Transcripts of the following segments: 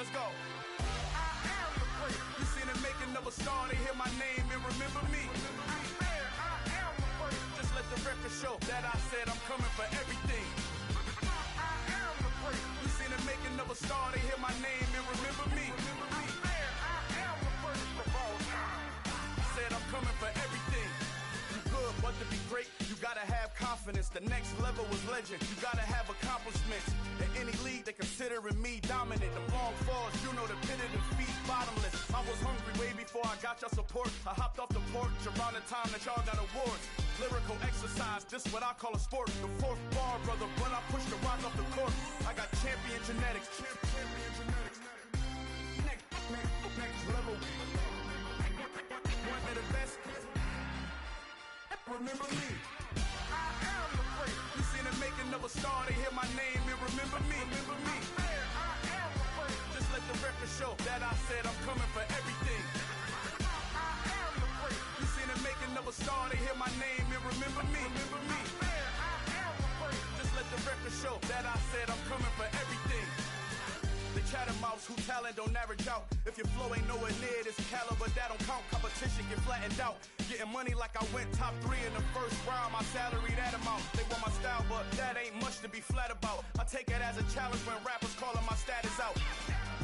Let's go. I am the place. You seen the making of a star, they hear my name and remember me. I am the place. Just let the record show that I said I'm coming for everything. I am the place. You seen the making of a star, they hear my name and remember me. I am the first of all time. Said I'm coming for everything. You good, but to be great, you gotta have confidence. The next level was legend. You gotta have accomplishments. In any league, they considering me dominant. The long falls, you know the pit of defeat, bottomless. I was hungry way before I got your support. I hopped off the porch around the time that y'all got awards. Lyrical exercise, this what I call a sport. The fourth bar, brother, when I push the rock off the court. I got champion genetics. Champion genetics. Next level. One of the best. Remember me. I am the place. You seen the making of a star, they hear my name and remember me. Remember me. I am the place. Just let the record show that I said I'm coming for everything. I am the place. You seen the making of a star, they hear my name and remember me. Remember me. I am the place. Just let the record show that I said I'm coming for everything. The chattermouths who talent don't average out. If your flow ain't nowhere near this caliber, that don't count. Competition get flattened out. Getting money like I went top 3 in the first round. My salary that amount. They want my style, but that ain't much to be flat about. I take it as a challenge when rappers calling my status out.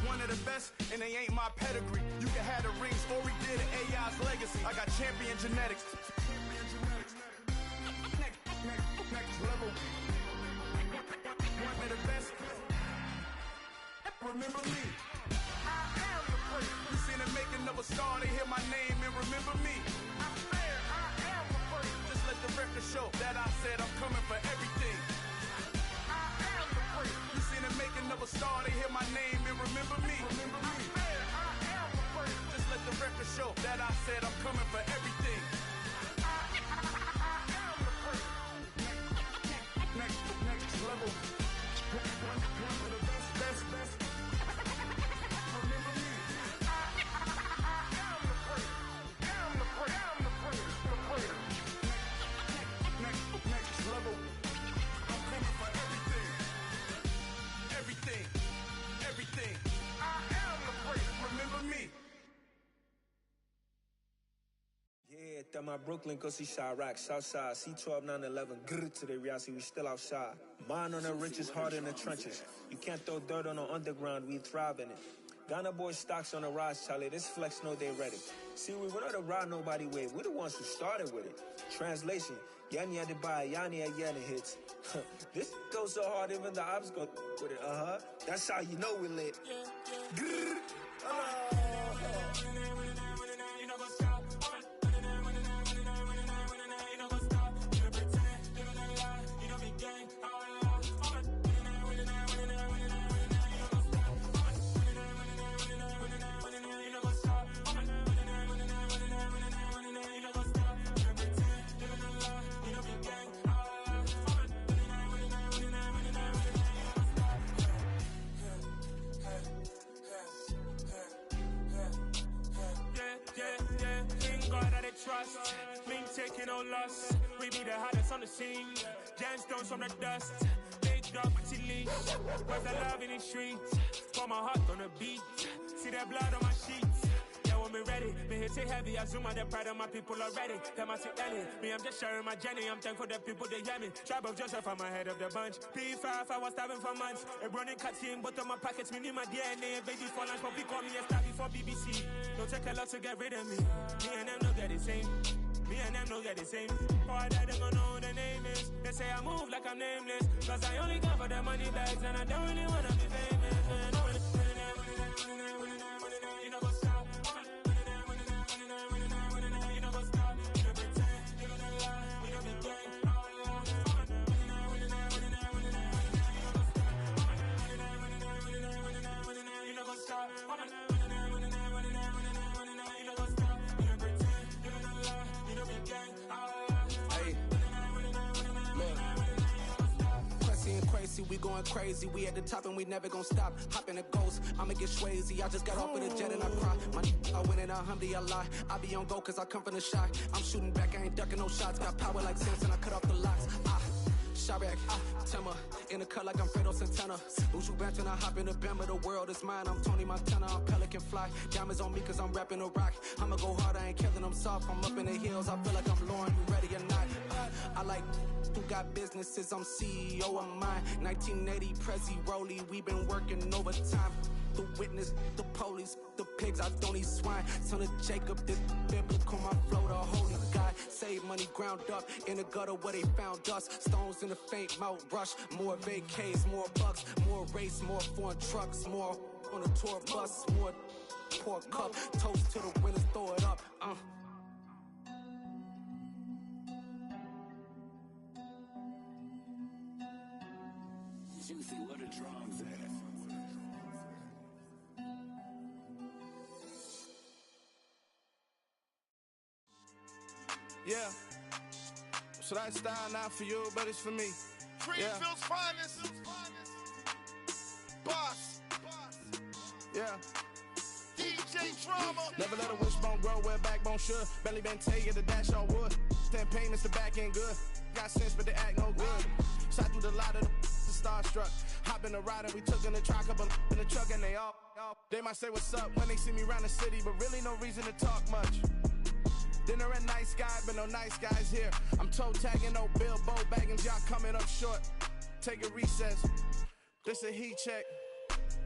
One of the best, and they ain't my pedigree. You can have the rings, or we did it, AI's legacy. I got champion genetics. Next level. One of the best. Remember me. I am the place. You seen the making of a star, they hear my name and remember me. I am the place. Just let the record show that I said I'm coming for everything. I am the place. You seen the making of a star, they hear my name and remember me. Remember me. I am the place. Just let the record show that I said I'm coming for everything. I am the place. Next level. One of the best. Remember me. I am the place. Am the place. The place. Next level. I'm coming for everything. Everything. I am the place. Remember me. Yeah, that my Brooklyn, go see Chirac, Southside, C12, 911, grrr to the reality, we still outside. Mine on the riches, heart in the trenches. You can't throw dirt on the underground, we thrive in it. Ghana boys stocks on the rise, Charlie, this flex know they ready. See, we were not to ride nobody with, we the ones who started with it. Translation, Yanni had to buy, Yanni had Yanni hits. This goes so hard, even the ops go with it, That's how you know we lit. Grrr, trust, me taking no loss. We be the hottest on the scene. Gemstones from the dust. Big dog, pretty leash. Where's the love in the streets? Pour my heart on the beat. See that blood on my sheets. Yeah, when me ready, me hit it heavy. I zoom out the pride of my people already. Them I see Ellie. Me, I'm just sharing my journey. I'm thankful that people they hear me. Tribe of Joseph, I'm ahead of the bunch. P5, I was starving for months. A running cuts in, but on my pockets, me need my DNA. Baby for lunch, but we call me a star before BBC. Don't take a lot to get rid of me. Me and them don't get the same. Me and them don't get the same. Boy, that they gon' know who the name is. They say I move like I'm nameless. Cause I only come for the money bags. And I don't really wanna be famous. You know what's up? You know what's up? You don't pretend. You don't lie. We don't be gang. You know what's up? Crazy, we going crazy. We at the top and we never gon' stop. Hop in a ghost, I'ma get swayzy. I just got off with a jet and I cry. My I win in a Humvee, I lie. I be on go cause I come from the shot. I'm shooting back, I ain't ducking no shots. Got power like Samson, I cut off the locks. Chirac, Tema, in the cut like I'm Fredo Santana. Uju Banton, I hop in the Bama, the world is mine. I'm Tony Montana, I'm Pelican Fly. Diamonds on me cause I'm rapping a rock. I'ma go hard, I ain't killing them soft. I'm up in the hills, I feel like I'm Lauren, you ready or not? I like who got businesses, I'm CEO of mine. 1980 Prezi Rolly, we been working overtime. The witness, the police, the pigs, I don't eat swine. Son of Jacob, this biblical, my flow, the holy God. Save money ground up in the gutter where they found us. Stones in the faint Mount Rush. More vacays, more bucks, more race, more foreign trucks, more on a tour bus, more pour cup. Toast to the winners, throw it up. Juicy, where the drums at? Yeah. So that style not for you, but it's for me. Greenfield's finest. Boss. Yeah. DJ Drama. Never let a wishbone grow where backbone should. Belly been taking the dash on wood. 10 payments, the back end good. Got sense, but they act no good. Shot through the lot of the starstruck. Hop in the ride and we took in the truck, couple in the truck and they all. They might say what's up when they see me round the city, but really no reason to talk much. Dinner at nice guy, but no nice guys here. I'm toe tagging, no Bilbo baggins, y'all coming up short. Take a recess. This a heat check.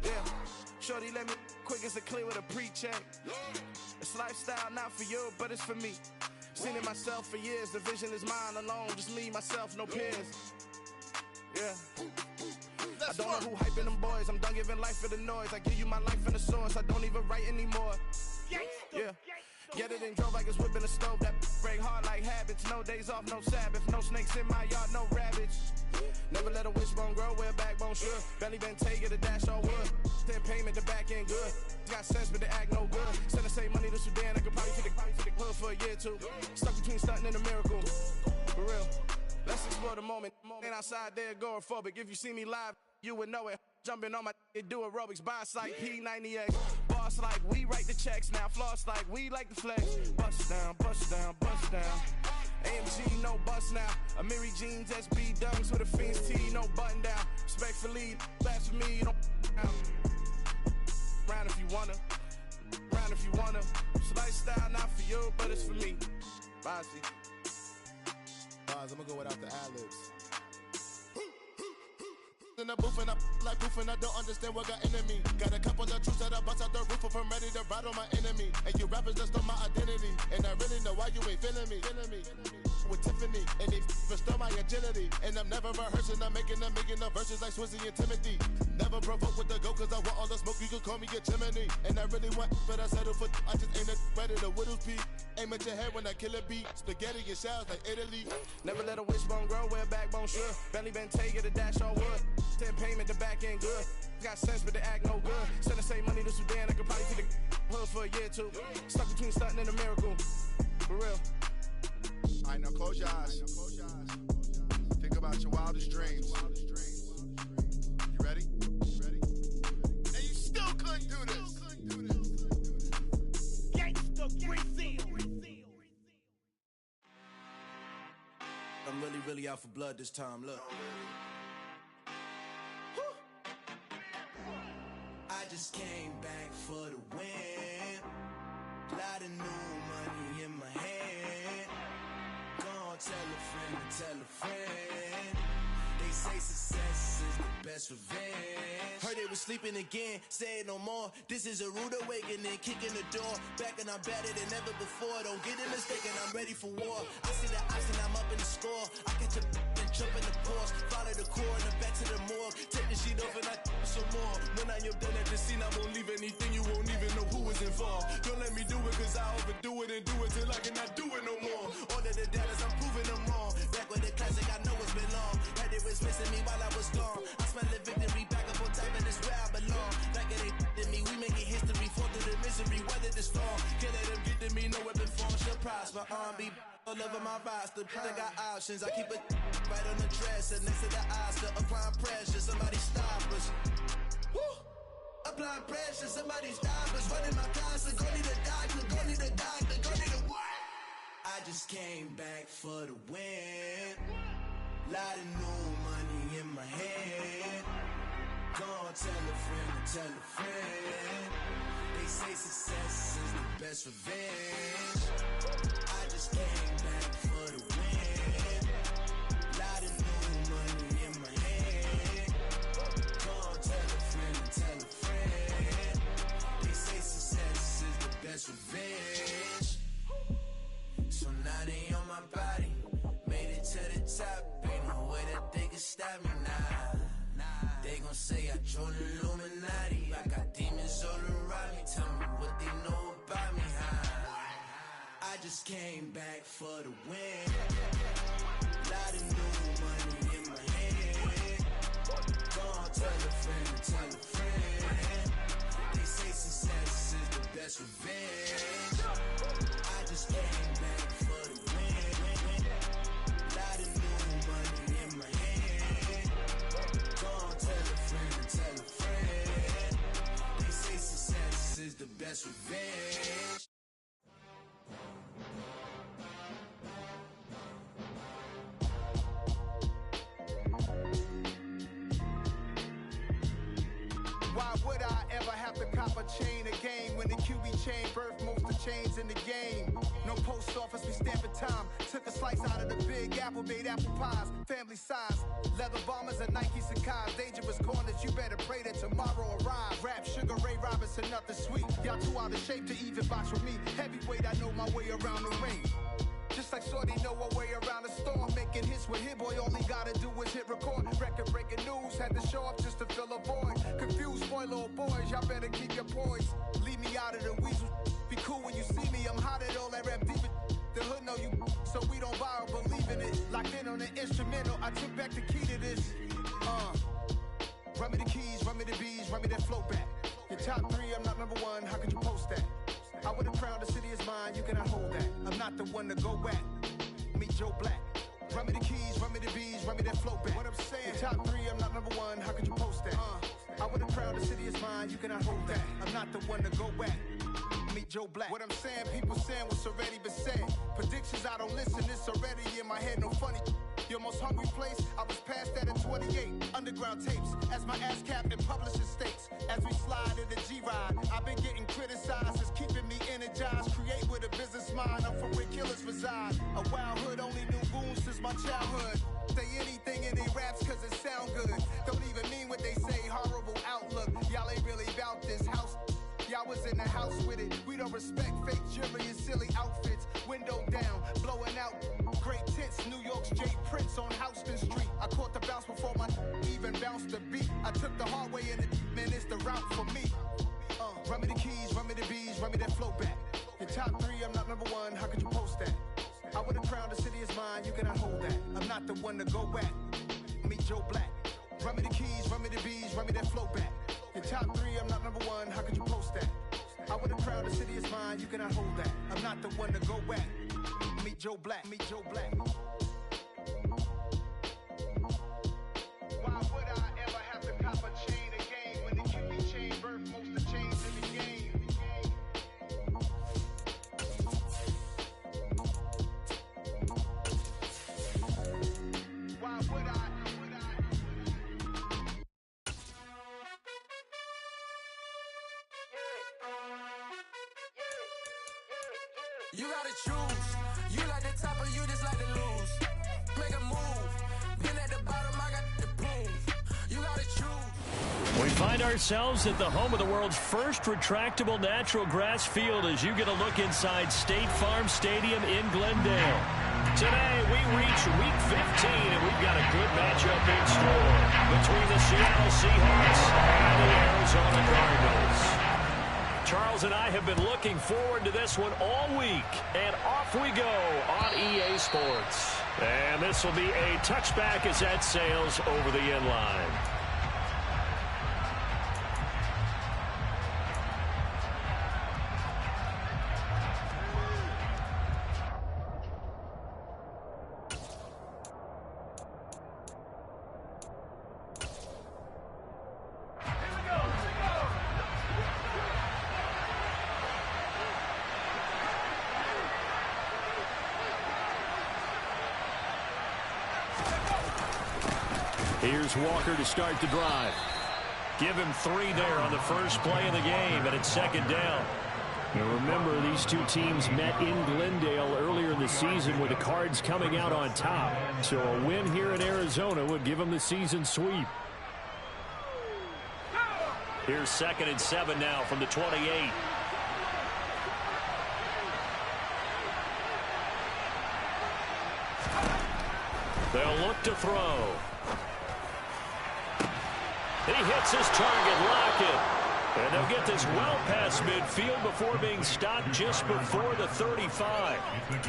Yeah. Shorty let me quick as a clear with a pre-check. It's lifestyle not for you, but it's for me. Seen it myself for years. The vision is mine alone. Just me, myself, no peers. Yeah. I don't know who hyping them boys. I'm done giving life for the noise. I give you my life in the source. I don't even write anymore. Yeah. Get it and drove like it's whipping a stove. That break hard like habits. No days off, no Sabbath. No snakes in my yard, no rabbits. Never let a wishbone grow where backbone should. Belly been taking the dash on wood. 10 payment, the back end good. Got sense, but they act no good. Send the same money to Sudan. I could probably take the hood for a year or two. Stuck between stunting and a miracle. For real. Let's explore the moment. Ain't outside there agoraphobic. If you see me live, you would know it. Jumping on my do aerobics, boss like P90X. Boss like we write the checks now. Floss like we like the flex. Bust down, bust down, bust down. AMG, no bust now. Amiri jeans, SB dunks with a Fiends T, no button down. Respectfully, that's for me, you don't down. Round if you wanna, round if you wanna. It's lifestyle not for you, but it's for me. Bossy. I'm gonna go without the ad-libs. In the booth and I like proof and I don't understand what got into me. Got a couple of troops that I bust out the roof if I'm ready to ride on my enemy. And you rappers just stole my identity. And I really know why you ain't feeling me. With Tiffany, and they restore my agility. And I'm never rehearsing, I'm making a million of verses like Swizzy and Timothy. Never provoke with the go, cause I want all the smoke, you can call me a chimney. And I really want, but I settle for, I just ain't ready to Whittles Peak. Aim at your head when I kill a beat. Spaghetti and shells like Italy. Never let a wishbone grow where backbone should. Belly been taking the dash on wood. 10 payment, the back end good. Got sense, but they act no good. Send the same money to Sudan, I could probably take the hood for a year or two. Stuck between stunting and a miracle. For real. Alright, now close your eyes. Think about your wildest dreams. You ready? And you still couldn't do this. Gangsta Brazil. I'm really out for blood this time, look. I just came back for the win. Lot of new money in my hand. Gonna tell a friend. They say success is the best revenge. Heard they was sleeping again, say it no more. This is a rude awakening, kicking the door. Back and I'm better than ever before. Don't get it mistaken, I'm ready for war. I see the option, I'm up in the score. I catch a and jump in the course. Follow the core and then back to the morgue. Take the sheet off and I some more. When I am done at the scene, I won't leave anything. You won't even know who is involved. Don't let me do it, cause I overdo it and do it till I cannot do it no more. All of the doubters, I'm proving them wrong. Back with the classic, I know it's been long. Had it was missing me while I was gone. I smell the victory back up on top, and it's where I belong. Like it ain't to me, we making history. Fall through the misery, weather this storm. Can't let them get to me, no weapon form shall prosper. R&B all over my roster, they got options. I keep it right on the dresser, next to the Oscar. Applying pressure, somebody stop us. Woo! Applying pressure, somebody stop us. Running my constant, go need a doctor, go need a doctor, go need a what? I just came back for the win. Lot of new tell a friend to tell a friend. They say success is the best revenge. I just came back for the win. Lot of new money in my hand. Gonna tell a friend to tell a friend. They say success is the best revenge. So now they on my body. Made it to the top. Ain't no way that they can stop me now. They gon' say I joined the Illuminati. I got demons all around me. Tell me what they know about me, huh? I just came back for the win. Lot of new money in my hand. Gonna tell a friend to tell a friend. They say success is the best revenge. I just came back for the win. Lot of new money in my hand. Gonna tell a friend to tell a friend. They say success is the best revenge. Why would I ever have to cop a chain again when the QB chain birthed most of chains in the game? No post office, we stamping time. Took a slice out of the big apple, made apple pies, family size. Leather bombers and Nike Sacai's. Dangerous corners, you better pray that tomorrow arrives. Rap, Sugar Ray Robinson, nothing sweet. Y'all too out of shape to even box with me. Heavyweight, I know my way around the ring. Just like Shorty know her way around the storm. Making hits with Hit Boy, all he gotta do is hit record. Record breaking news, had to show up just to fill a void. Confused boy, little boys, y'all better keep your poise. Leave me out of the weasel. Be cool when you see me, I'm hot at all that rap deep. The hood know you, so we don't borrow, believe in it. Locked in on the instrumental, I took back the key to this. Run me the keys, run me the bees, run me that flow back. Your top three, I'm not number one, how could you post that? I would have crowned the city is mine, you cannot hold that. I'm not the one to go back. Meet Joe Black. Run me the keys, run me the bees, run me that flow back. What I'm saying, your top three, I'm not number one, how could you post that? I would have crowned the city is mine, you cannot hold that. I'm not the one to go back. Meet Joe Black. What I'm saying, people saying what's already been said. Predictions, I don't listen, it's already in my head, no funny. Your most hungry place, I was past that at 28. Underground tapes, as my ass cap in publishing stakes. As we slide in the G-Ride, I've been getting criticized, it's keeping me energized. Create with a business mind, I'm from where killers reside. A wild hood, only knew goons since my childhood. Say anything in they raps cause it sound good. Don't even mean what they say, horrible outlook. Y'all ain't really about this house. Y'all was in the house with it. We don't respect fake jewelry and silly outfits. Window down, blowing out great tits. New York's J. Prince on Houston Street. I caught the bounce before my even bounced the beat. I took the hard way and it, man, it's the route for me. Run me the keys, run me the bees, run me that flow back. Your top three, I'm not number one, how could you post that? I would have crowned the city is mine, you cannot hold that. I'm not the one to go back. Meet Joe Black. Run me the keys, run me the bees, run me that flow back. Your top three, I'm not number one, how could you post that? I would have crowned the city is mine, you cannot hold that. I'm not the one to go back. Meet Joe Black, meet Joe Black. Why would I ever have to cop a chain again when the QB chain birthed most of chains in the game? Why would I? You gotta choose. You like the top or you just like to lose. Make a move. Been at the bottom, I got the proof. You gotta choose. We find ourselves at the home of the world's first retractable natural grass field as you get a look inside State Farm Stadium in Glendale. Today, we reach Week 15, and we've got a good matchup in store between the Seattle Seahawks and the Arizona Cardinals. Charles and I have been looking forward to this one all week, and off we go on EA Sports. And this will be a touchback as that sails over the end line. Here's Walker to start the drive. Give him 3 there on the first play of the game, and it's second down. Now remember, these two teams met in Glendale earlier in the season with the Cards coming out on top. So a win here in Arizona would give them the season sweep. Here's 2nd and 7 now from the 28. They'll look to throw. He hits his target, Lockett. And they'll get this well past midfield before being stopped just before the 35.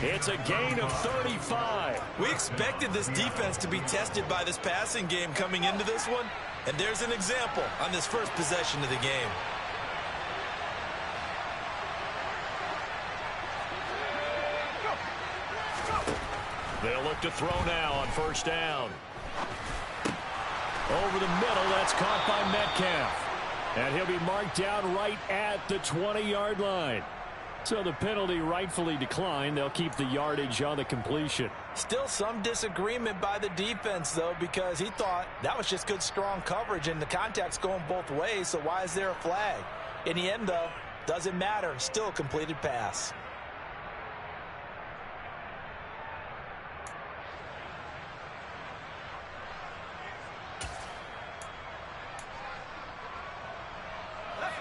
It's a gain of 35. We expected this defense to be tested by this passing game coming into this one. And there's an example on this first possession of the game. They'll look to throw now on first down. Over the middle, that's caught by Metcalf. And he'll be marked down right at the 20-yard line. So the penalty rightfully declined. They'll keep the yardage on the completion. Still some disagreement by the defense, though, because he thought that was just good, strong coverage, and the contact's going both ways, so why is there a flag? In the end, though, doesn't matter. Still a completed pass.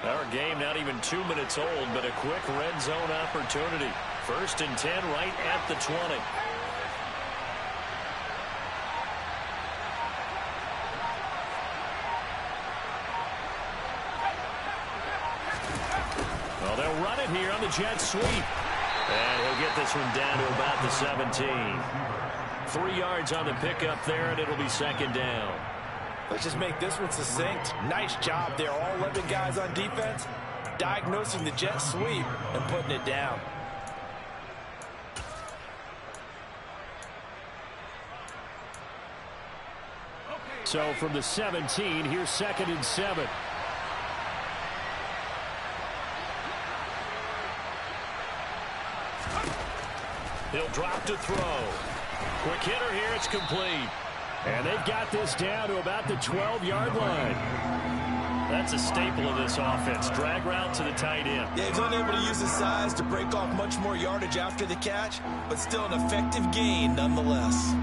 Our game not even 2 minutes old, but a quick red zone opportunity. 1st and 10 right at the 20. Well, they'll run it here on the jet sweep. And he'll get this one down to about the 17. 3 yards on the pickup there, and it'll be second down. Let's just make this one succinct. Nice job there. All 11 guys on defense diagnosing the jet sweep and putting it down. So from the 17, here's 2nd and 7. He'll drop to throw. Quick hitter here. It's complete. And they've got this down to about the 12-yard line. That's a staple of this offense. Drag route to the tight end. Yeah, he's unable to use his size to break off much more yardage after the catch, but still an effective gain nonetheless.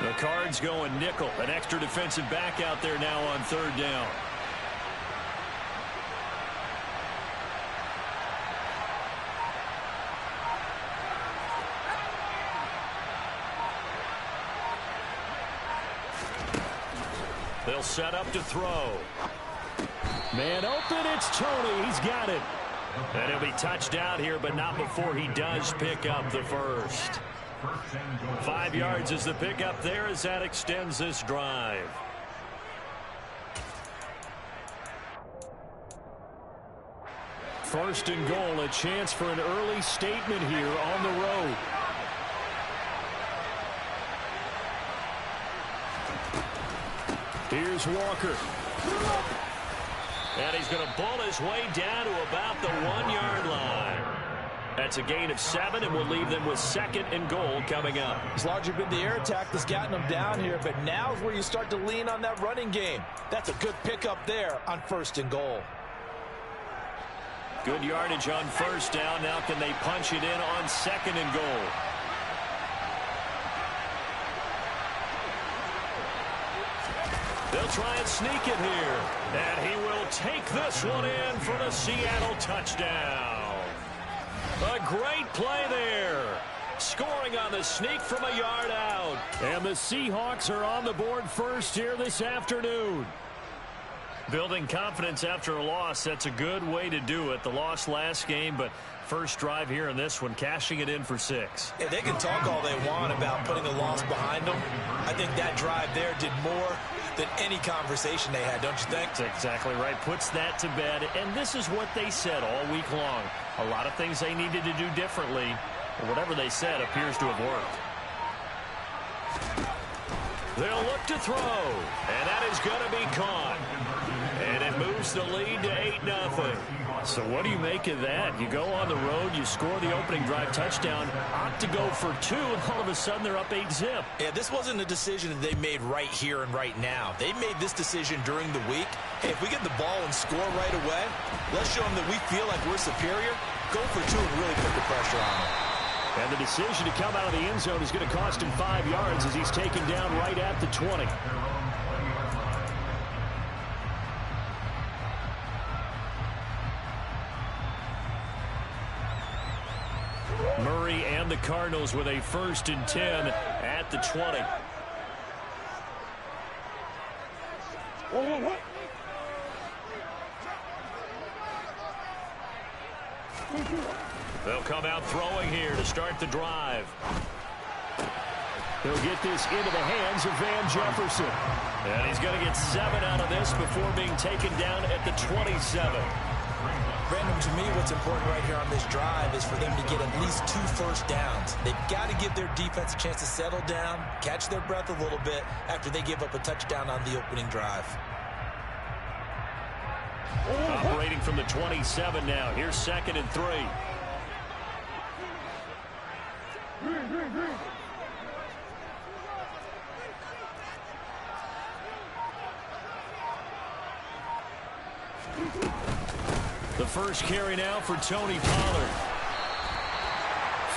The Cards going nickel. An extra defensive back out there now on 3rd down. They'll set up to throw. Man open, it's Tony. He's got it. And he'll be touchdown here, but not before he does pick up the first. 5 yards is the pickup there as that extends this drive. First and goal, a chance for an early statement here on the road. Here's Walker. And he's going to bull his way down to about the 1-yard line. That's a gain of 7, and will leave them with 2nd and goal coming up. It's largely been the air attack that's gotten them down here, but now is where you start to lean on that running game. That's a good pickup there on 1st and goal. Good yardage on first down. Now can they punch it in on 2nd and goal? They'll try and sneak it here. And he will take this one in for the Seattle touchdown. A great play there. Scoring on the sneak from a yard out. And the Seahawks are on the board first here this afternoon. Building confidence after a loss, that's a good way to do it. The loss last game, but first drive here in this one, cashing it in for 6. Yeah, they can talk all they want about putting a loss behind them. I think that drive there did more than any conversation they had, don't you think? That's exactly right. Puts that to bed. And this is what they said all week long. A lot of things they needed to do differently. But whatever they said appears to have worked. They'll look to throw, and that is going to be caught. And it moves the lead to 8-0. So what do you make of that? You go on the road, you score the opening drive touchdown, opt to go for 2, and all of a sudden they're up 8-zip. Yeah, this wasn't a decision that they made right here and right now. They made this decision during the week. Hey, if we get the ball and score right away, let's show them that we feel like we're superior. Go for 2 and really put the pressure on them. And the decision to come out of the end zone is going to cost him 5 yards as he's taken down right at the 20. Murray and the Cardinals with a 1st and 10 at the 20. They'll come out throwing here to start the drive. He'll get this into the hands of Van Jefferson. And he's going to get 7 out of this before being taken down at the 27. Brandon, to me, what's important right here on this drive is for them to get at least 2 first downs. They've got to give their defense a chance to settle down, catch their breath a little bit after they give up a touchdown on the opening drive. Operating from the 27 now. Here's 2nd and 3. The first carry now for Tony Pollard.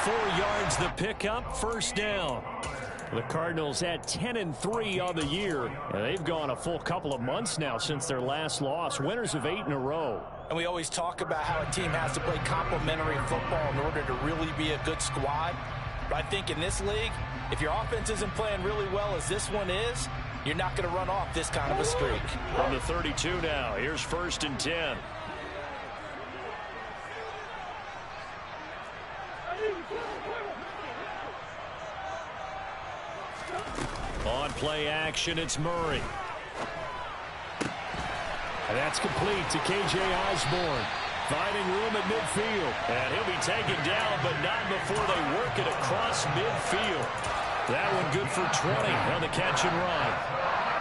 4 yards the pickup, 1st down. The Cardinals at 10-3 on the year. And they've gone a full couple of months now since their last loss. Winners of 8 in a row. And we always talk about how a team has to play complementary football in order to really be a good squad. But I think in this league, if your offense isn't playing really well as this one is, you're not going to run off this kind of a streak. From the 32 now, here's 1st and 10. On play action, it's Murray. And that's complete to K.J. Osborne. Finding room at midfield. And he'll be taken down, but not before they work it across midfield. That one good for 20 on the catch and run.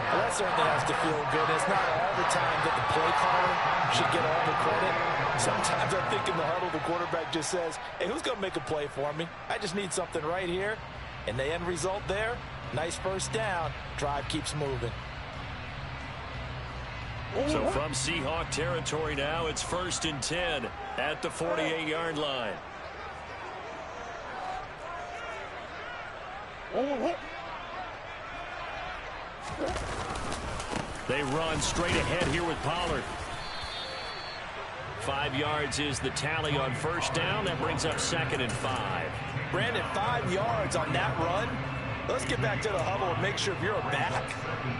Well, that certainly has to feel good. It's not all the time that the play caller should get all the credit. Sometimes I think in the huddle, the quarterback just says, hey, who's going to make a play for me? I just need something right here. And the end result there, nice 1st down. Drive keeps moving. So from Seahawk territory now, it's 1st and 10 at the 48-yard line. They run straight ahead here with Pollard. 5 yards is the tally on 1st down. That brings up 2nd and 5. Brandon, 5 yards on that run. Let's get back to the huddle and make sure if you're a back,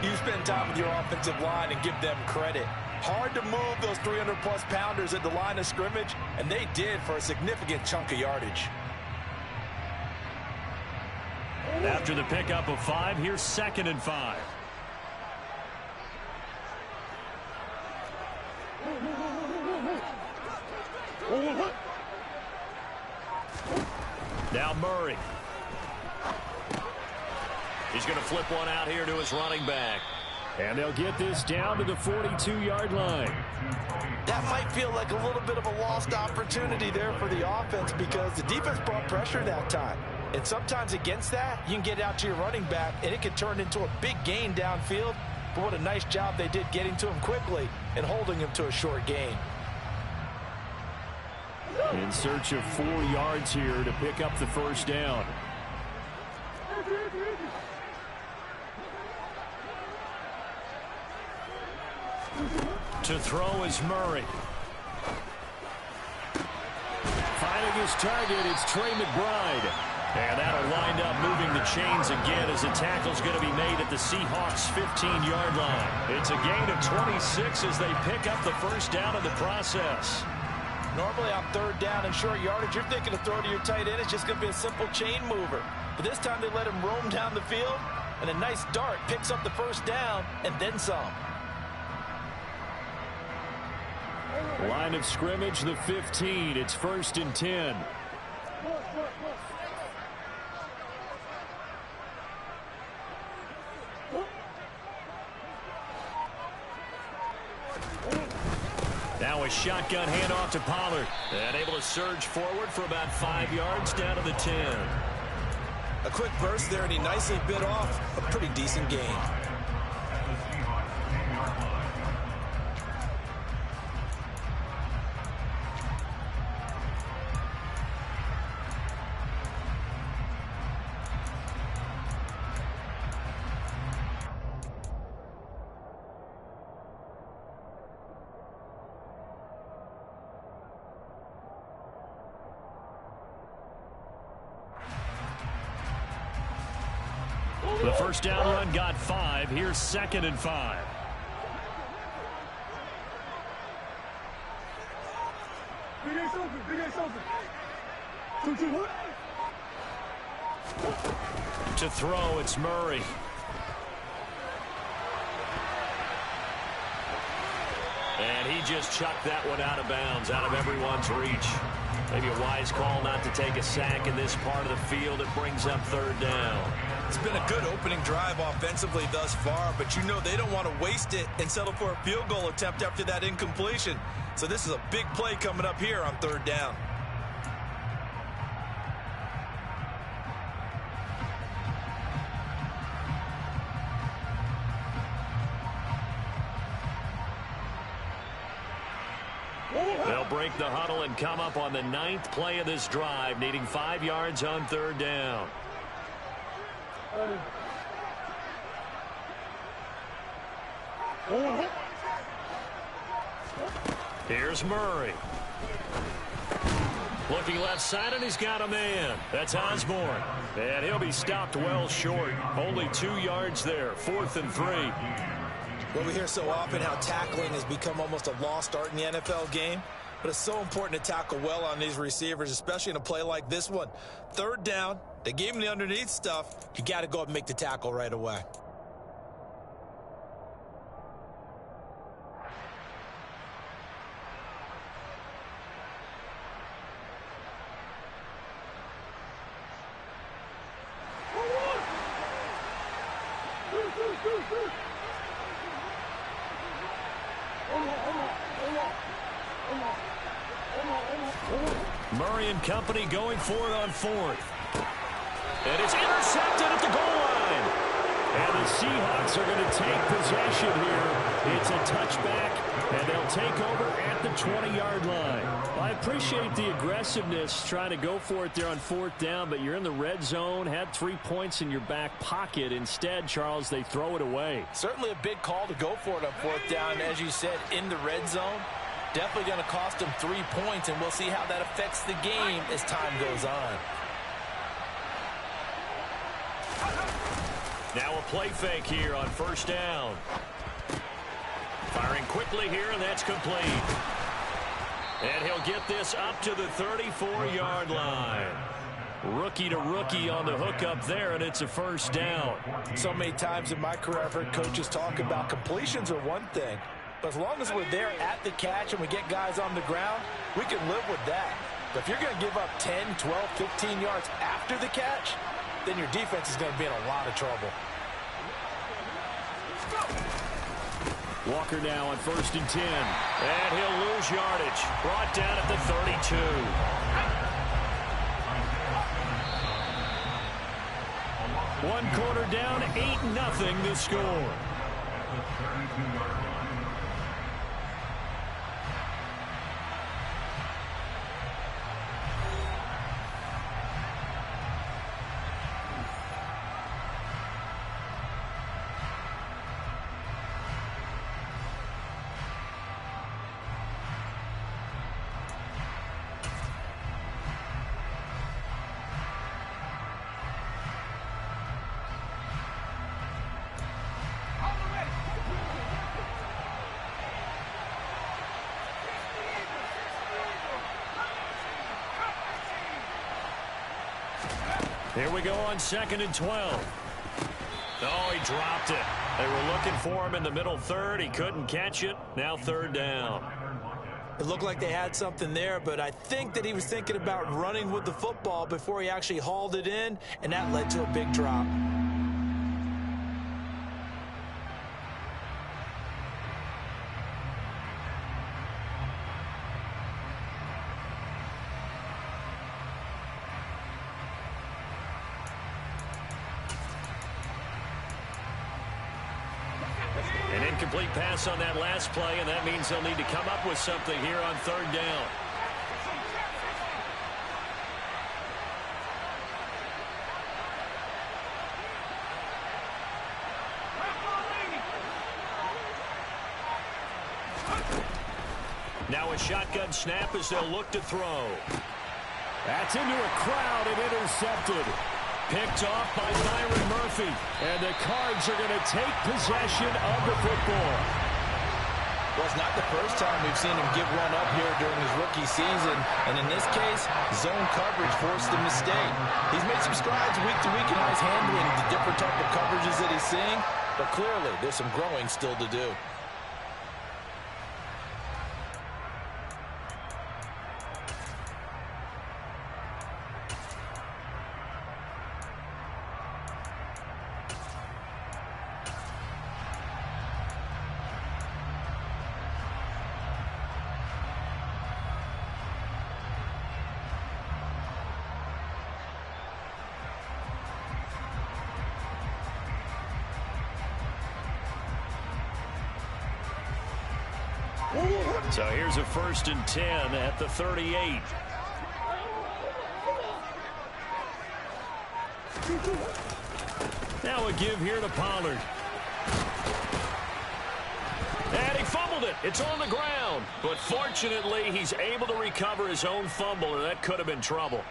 you spend time with your offensive line and give them credit. Hard to move those 300-plus pounders at the line of scrimmage, and they did for a significant chunk of yardage. After the pickup of 5, here's 2nd and 5. Now Murray. He's going to flip one out here to his running back. And they'll get this down to the 42-yard line. That might feel like a little bit of a lost opportunity there for the offense because the defense brought pressure that time. And sometimes against that, you can get out to your running back, and it can turn into a big gain downfield. But what a nice job they did getting to him quickly and holding him to a short gain. In search of 4 yards here to pick up the 1st down. To throw is Murray. Finding his target, it's Trey McBride. And that'll wind up moving the chains again as the tackle's going to be made at the Seahawks' 15-yard line. It's a gain of 26 as they pick up the 1st down in the process. Normally on 3rd down and short yardage, you're thinking to throw to your tight end. It's just going to be a simple chain mover. But this time they let him roam down the field, and a nice dart picks up the 1st down and then some. Line of scrimmage, the 15. It's 1st and 10. a shotgun handoff to Pollard. And able to surge forward for about 5 yards down to the 10. A quick burst there, and he nicely bit off a pretty decent gain. The first down run got 5. Here's 2nd and 5. To throw, it's Murray. And he just chucked that one out of bounds, out of everyone's reach. Maybe a wise call not to take a sack in this part of the field. It brings up 3rd down. It's been a good opening drive offensively thus far, but you know they don't want to waste it and settle for a field goal attempt after that incompletion. So this is a big play coming up here on 3rd down. They'll break the huddle and come up on the 9th play of this drive, needing 5 yards on 3rd down. Here's Murray. Looking left side, and he's got a man. That's Osborne. And he'll be stopped well short. Only 2 yards there. 4th and 3. Well, we hear so often how tackling has become almost a lost art in the NFL game. But it's so important to tackle well on these receivers, especially in a play like this one. 3rd down, they gave him the underneath stuff. You got to go up and make the tackle right away. Murray and company going for it on 4th. And it's intercepted at the goal line. And the Seahawks are going to take possession here. It's a touchback, and they'll take over at the 20-yard line. I appreciate the aggressiveness trying to go for it there on 4th down, but you're in the red zone, had 3 points in your back pocket. Instead, Charles, they throw it away. Certainly a big call to go for it on 4th down, as you said, in the red zone. Definitely going to cost them 3 points, and we'll see how that affects the game as time goes on. Now a play fake here on 1st down. Firing quickly here, and that's complete. And he'll get this up to the 34-yard line. Rookie to rookie on the hook up there, and it's a 1st down. So many times in my career I've heard coaches talk about completions are one thing. But as long as we're there at the catch and we get guys on the ground, we can live with that. But if you're going to give up 10, 12, 15 yards after the catch, then your defense is going to be in a lot of trouble. Walker now on 1st and 10. And he'll lose yardage. Brought down at the 32. One quarter down, 8-0 the score. Here we go on 2nd and 12. Oh, he dropped it. They were looking for him in the middle 3rd. He couldn't catch it. Now 3rd down. It looked like they had something there, but I think that he was thinking about running with the football before he actually hauled it in, and that led to a big drop. Incomplete pass on that last play, and that means they'll need to come up with something here on third down. Now a shotgun snap as they'll look to throw. That's into a crowd and intercepted. Picked off by Byron Murphy. And the Cards are going to take possession of the football. Well, it's not the first time we've seen him give one up here during his rookie season. And in this case, zone coverage forced the mistake. He's made some strides week to week in how he's handling the different type of coverages that he's seeing. But clearly, there's some growing still to do. So here's a 1st and 10 at the 38. Now a give here to Pollard. And he fumbled it. It's on the ground. But fortunately, he's able to recover his own fumble, or that could have been trouble.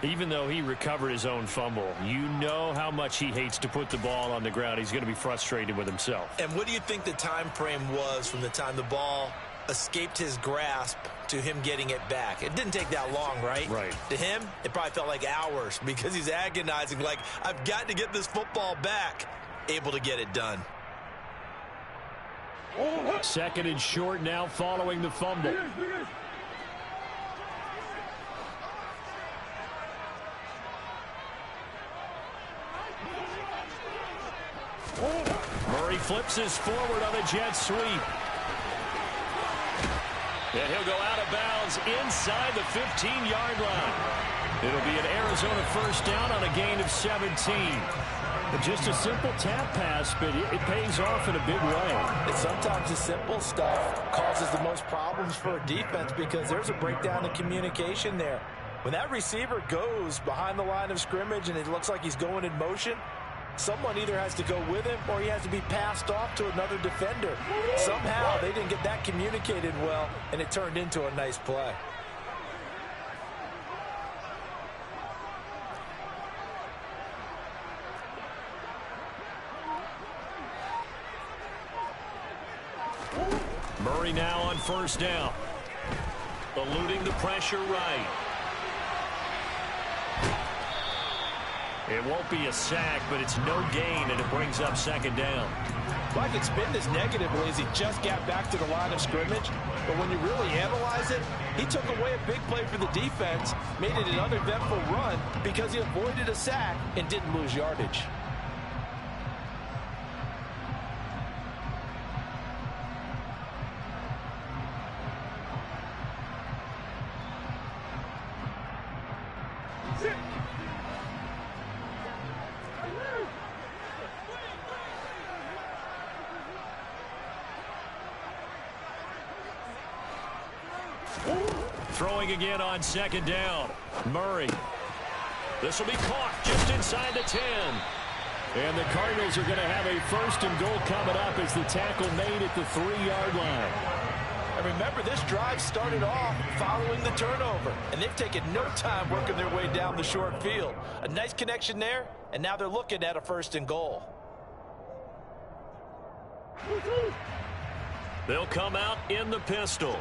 Even though he recovered his own fumble, you know how much he hates to put the ball on the ground. He's going to be frustrated with himself. And what do you think the time frame was from the time the ball escaped his grasp to him getting it back? It didn't take that long, right? Right. To him, it probably felt like hours because he's agonizing, like, I've got to get this football back. Able to get it done. 2nd and short now following the fumble. Murray flips his forward on a jet sweep. And he'll go out of bounds inside the 15-yard line. It'll be an Arizona 1st down on a gain of 17. Just a simple tap pass, but it pays off in a big way. And sometimes the simple stuff causes the most problems for a defense because there's a breakdown in communication there. When that receiver goes behind the line of scrimmage and it looks like he's going in motion, someone either has to go with him or he has to be passed off to another defender. Somehow they didn't get that communicated well, and it turned into a nice play. Murray now on 1st down. Eluding the pressure right. It won't be a sack, but it's no gain, and it brings up 2nd down. Well, I could spin this negatively as he just got back to the line of scrimmage, but when you really analyze it, he took away a big play for the defense, made it an uneventful run because he avoided a sack and didn't lose yardage. Throwing again on 2nd down. Murray. This will be caught just inside the 10. And the Cardinals are going to have a 1st and goal coming up as the tackle made at the 3-yard line. And remember, this drive started off following the turnover, and they've taken no time working their way down the short field. A nice connection there, and now they're looking at a 1st and goal. They'll come out in the pistol.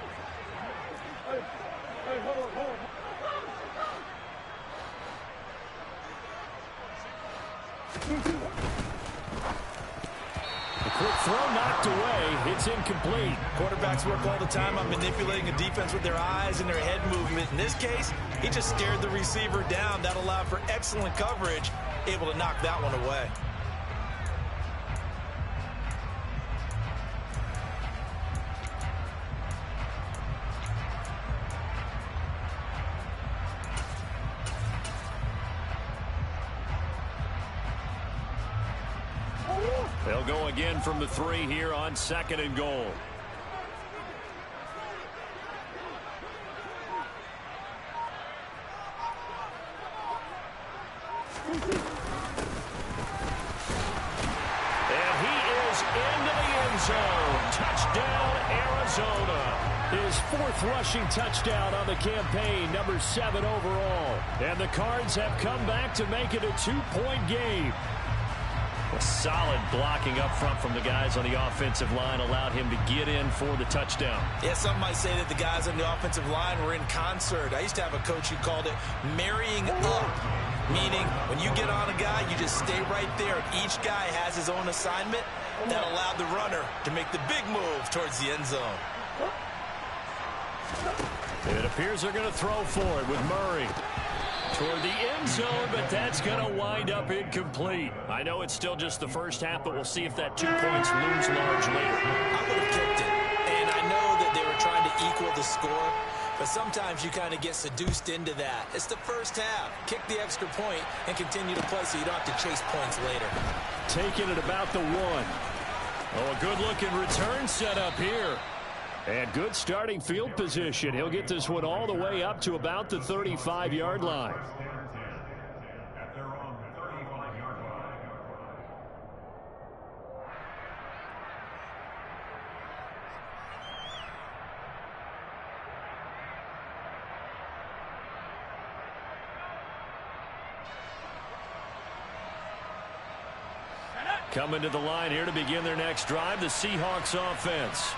A quick throw knocked away. It's incomplete. Quarterbacks work all the time on manipulating a defense with their eyes and their head movement. In this case, he just stared the receiver down. That allowed for excellent coverage, able to knock that one away. They'll go again from the 3 here on 2nd and goal. Into the end zone. Touchdown, Arizona. His 4th rushing touchdown on the campaign, number 7 overall. And the Cards have come back to make it a 2-point game. A solid blocking up front from the guys on the offensive line allowed him to get in for the touchdown. Yeah, some might say that the guys on the offensive line were in concert. I used to have a coach who called it marrying up, meaning when you get on a guy, you just stay right there. Each guy has his own assignment that allowed the runner to make the big move towards the end zone. It appears they're going to throw for it with Murray toward the end zone, but that's going to wind up incomplete. I know it's still just the first half, but we'll see if that 2 points looms large later. I would have kicked it, and I know that they were trying to equal the score, but sometimes you kind of get seduced into that. It's the first half. Kick the extra point and continue to play so you don't have to chase points later. Taking it about the 1. Oh, a good-looking return set up here. And good starting field position. He'll get this one all the way up to about the 35-yard line. Coming to the line here to begin their next drive, the Seahawks offense.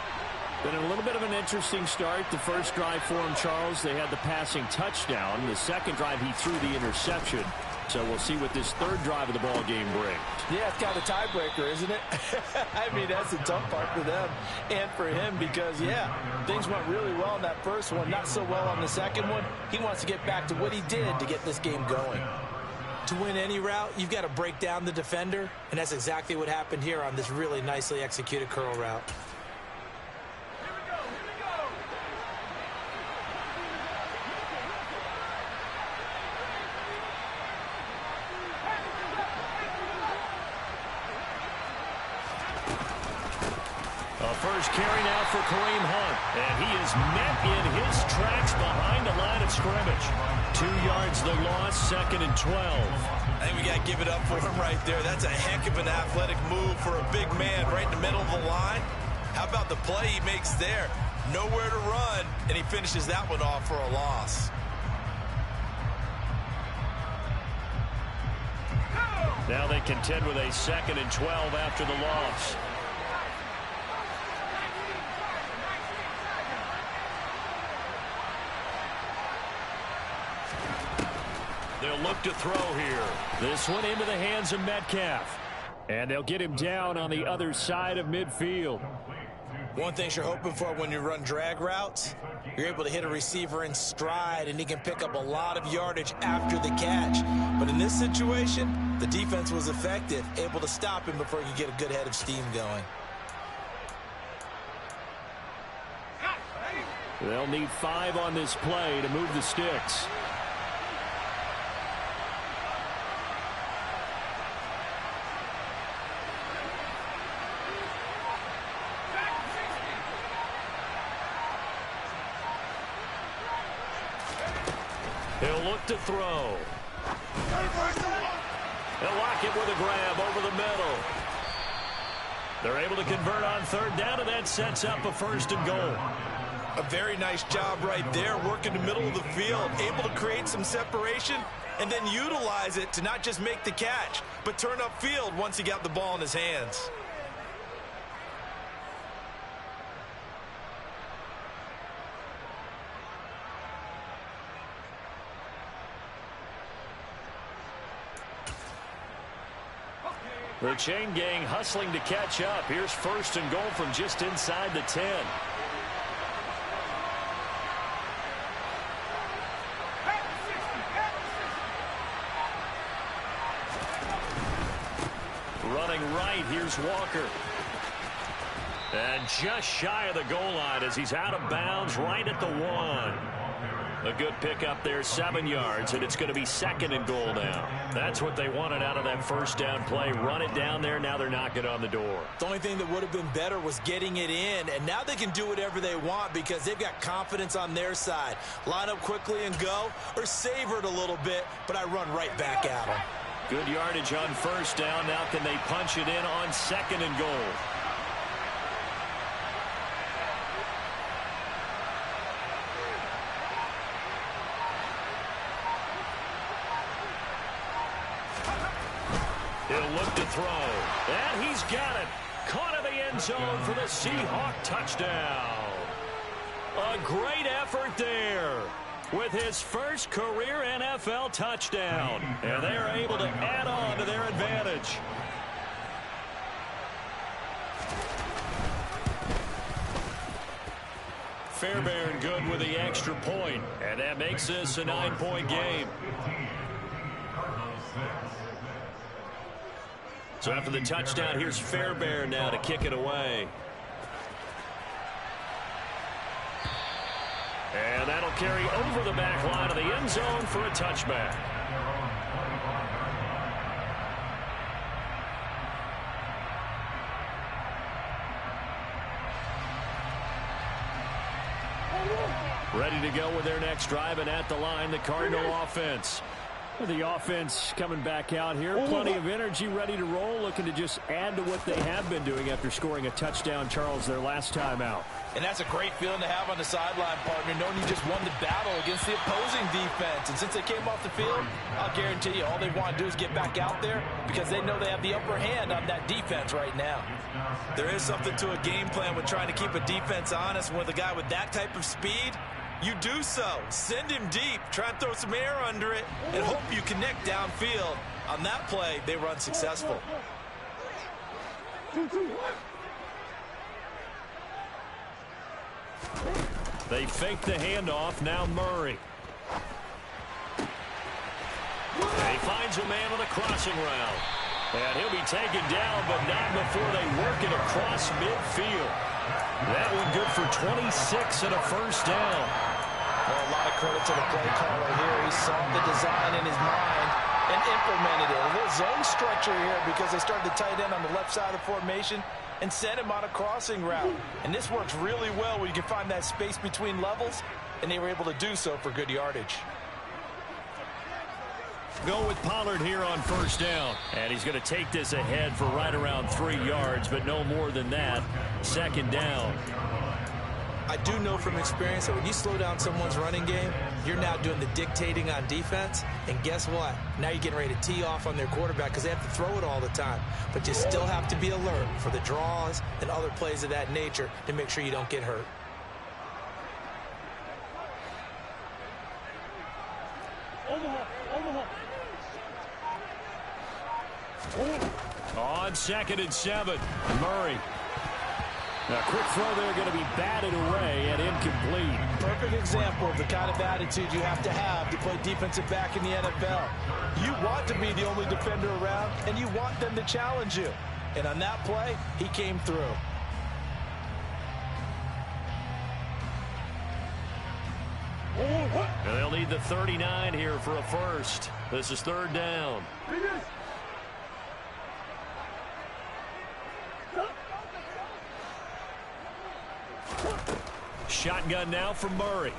Been a little bit of an interesting start. The first drive for him, Charles, they had the passing touchdown. The second drive, he threw the interception. So we'll see what this third drive of the ball game brings. Yeah, it's kind of a tiebreaker, isn't it? I mean, that's the tough part for them and for him because, yeah, things went really well in that first one, not so well on the second one. He wants to get back to what he did to get this game going. To win any route, you've got to break down the defender, and that's exactly what happened here on this really nicely executed curl route. First carry now for Kareem Hunt. And he is met in his tracks behind the line of scrimmage. 2 yards the loss, 2nd and 12. I think we got to give it up for him right there. That's a heck of an athletic move for a big man right in the middle of the line. How about the play he makes there? Nowhere to run, and he finishes that one off for a loss. Now they contend with a 2nd and 12 after the loss. They'll look to throw here. This one into the hands of Metcalf. And they'll get him down on the other side of midfield. One thing you're hoping for when you run drag routes, you're able to hit a receiver in stride, and he can pick up a lot of yardage after the catch. But in this situation, the defense was effective, able to stop him before he could get a good head of steam going. They'll need 5 on this play to move the sticks. He'll look to throw. They'll lock it with a grab over the middle. They're able to convert on 3rd down, and that sets up a 1st and goal. A very nice job right there, working the middle of the field, able to create some separation, and then utilize it to not just make the catch, but turn upfield once he got the ball in his hands. The chain gang hustling to catch up. Here's 1st and goal from just inside the 10. Running right, here's Walker. And just shy of the goal line as he's out of bounds right at the 1. A good pickup there, 7 yards, and it's going to be 2nd and goal now. That's what they wanted out of that first down play. Run it down there. Now they're knocking on the door. The only thing that would have been better was getting it in, and now they can do whatever they want because they've got confidence on their side. Line up quickly and go, or savor it a little bit, but I run right back at them. Good yardage on first down. Now can they punch it in on 2nd and goal? He'll look to throw. And he's got it. Caught in the end zone for the Seahawk touchdown. A great effort there with his first career NFL touchdown. And they are able to add on to their advantage. Fairbairn good with the extra point. And that makes this a 9-point game. So after the touchdown, here's Fairbairn now to kick it away. And that'll carry over the back line of the end zone for a touchback. Ready to go with their next drive, and at the line, the Cardinal offense. The offense coming back out here. Plenty of energy, ready to roll, looking to just add to what they have been doing after scoring a touchdown, Charles, their last time out. And that's a great feeling to have on the sideline, partner, knowing you just won the battle against the opposing defense. And since they came off the field, I'll guarantee you all they want to do is get back out there because they know they have the upper hand on that defense right now. There is something to a game plan with trying to keep a defense honest. With a guy with that type of speed, you do so. Send him deep. Try and throw some air under it and hope you connect downfield. On that play, they run successful. They fake the handoff. Now Murray. He finds a man on the crossing route. And he'll be taken down, but not before they work it across midfield. That one good for 26 and a first down. Well, a lot of credit to the play caller here. He saw the design in his mind and implemented it. A little zone structure here because they started the tight end on the left side of the formation and sent him on a crossing route. And this works really well when you can find that space between levels, and they were able to do so for good yardage. Go with Pollard here on first down. And he's going to take this ahead for right around 3 yards, but no more than that. 2nd down. I do know from experience that when you slow down someone's running game, you're now doing the dictating on defense. And guess what? Now you're getting ready to tee off on their quarterback because they have to throw it all the time. But you still have to be alert for the draws and other plays of that nature to make sure you don't get hurt. On 2nd and 7, Murray. A quick throw there going to be batted away and incomplete. Perfect example of the kind of attitude you have to play defensive back in the NFL. You want to be the only defender around, and you want them to challenge you. And on that play, he came through. And they'll need the 39 here for a first. This is 3rd down. Shotgun now for Murray.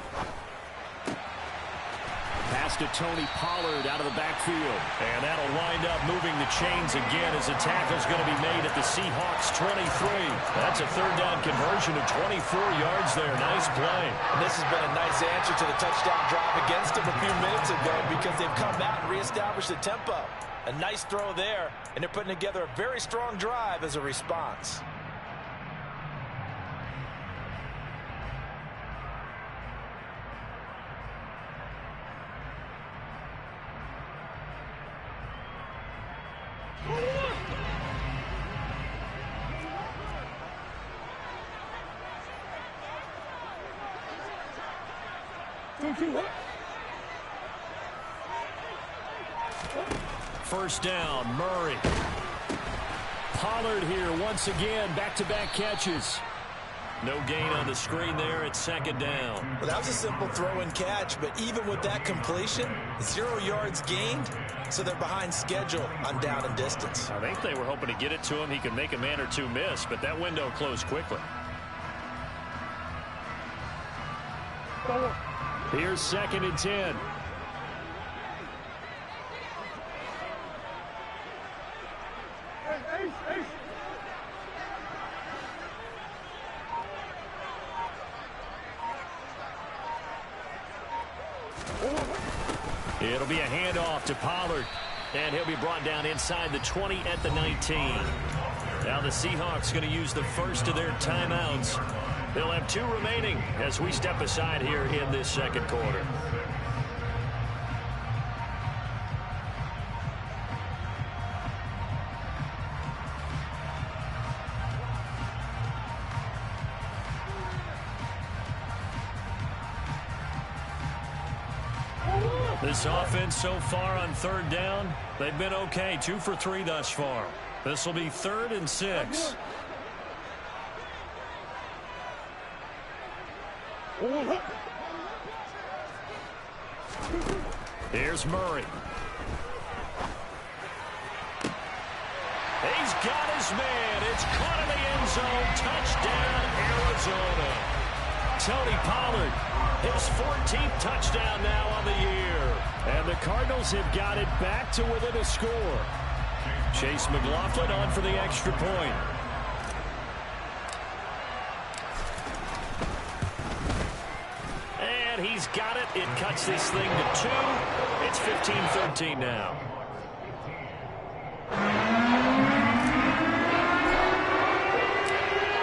Pass to Tony Pollard out of the backfield. And that'll wind up moving the chains again as the tackle's going to be made at the Seahawks 23. That's a 3rd down conversion of 24 yards there. Nice play. And this has been a nice answer to the touchdown drive against them a few minutes ago because they've come out and reestablished the tempo. A nice throw there, and they're putting together a very strong drive as a response. First down, Murray. Pollard here once again, back-to-back catches. No gain on the screen there. It's second down. Well, that was a simple throw and catch, but even with that completion, 0 yards gained, so they're behind schedule on down and distance. I think they were hoping to get it to him. He could make a man or two miss, but that window closed quickly. Here's second and 10. It'll be a handoff to Pollard, and he'll be brought down inside the 20 at the 19. Now the Seahawks going to use the first of their timeouts. They'll have 2 remaining as we step aside here in this second quarter. This offense so far on third down, they've been okay. 2 for 3 thus far. This will be 3rd and 6. Here's Murray. He's got his man. It's caught in the end zone. Touchdown, Arizona. Tony Pollard, his 14th touchdown now on the year. And the Cardinals have got it back to within a score. Chase McLaughlin on for the extra point. And he's got it. It cuts this thing to 2. It's 15-13 now.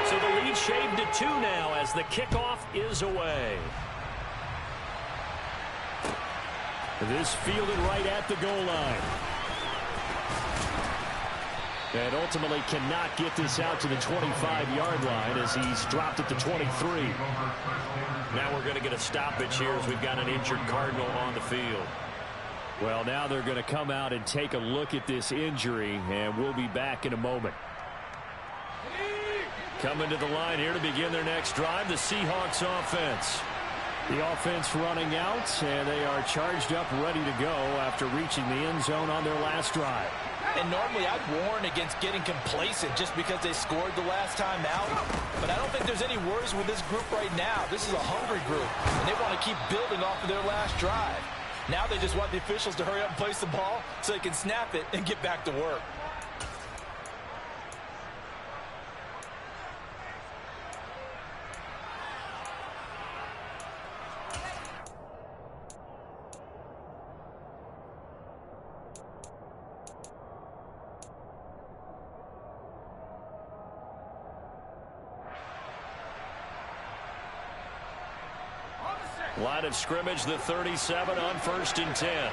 So the lead shaved to 2 now as the kickoff is away. This fielded right at the goal line. And ultimately cannot get this out to the 25-yard line as he's dropped it to 23. Now we're going to get a stoppage here as we've got an injured Cardinal on the field. Well, now they're going to come out and take a look at this injury, and we'll be back in a moment. Coming to the line here to begin their next drive, the Seahawks offense. The offense running out, and they are charged up, ready to go after reaching the end zone on their last drive. And normally I'd warn against getting complacent just because they scored the last time out. But I don't think there's any worries with this group right now. This is a hungry group, and they want to keep building off of their last drive. Now they just want the officials to hurry up and place the ball so they can snap it and get back to work. Line of scrimmage, the 37 on 1st and 10.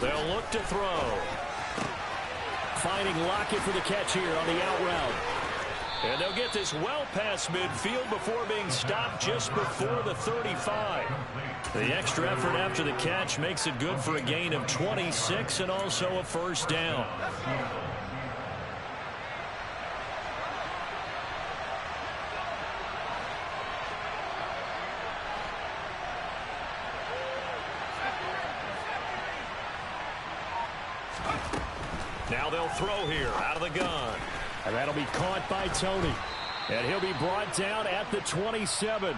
They'll look to throw. Finding Lockett for the catch here on the out route. And they'll get this well past midfield before being stopped just before the 35. The extra effort after the catch makes it good for a gain of 26 and also a first down. Now they'll throw here out of the gun. And that'll be caught by Tony. And he'll be brought down at the 27.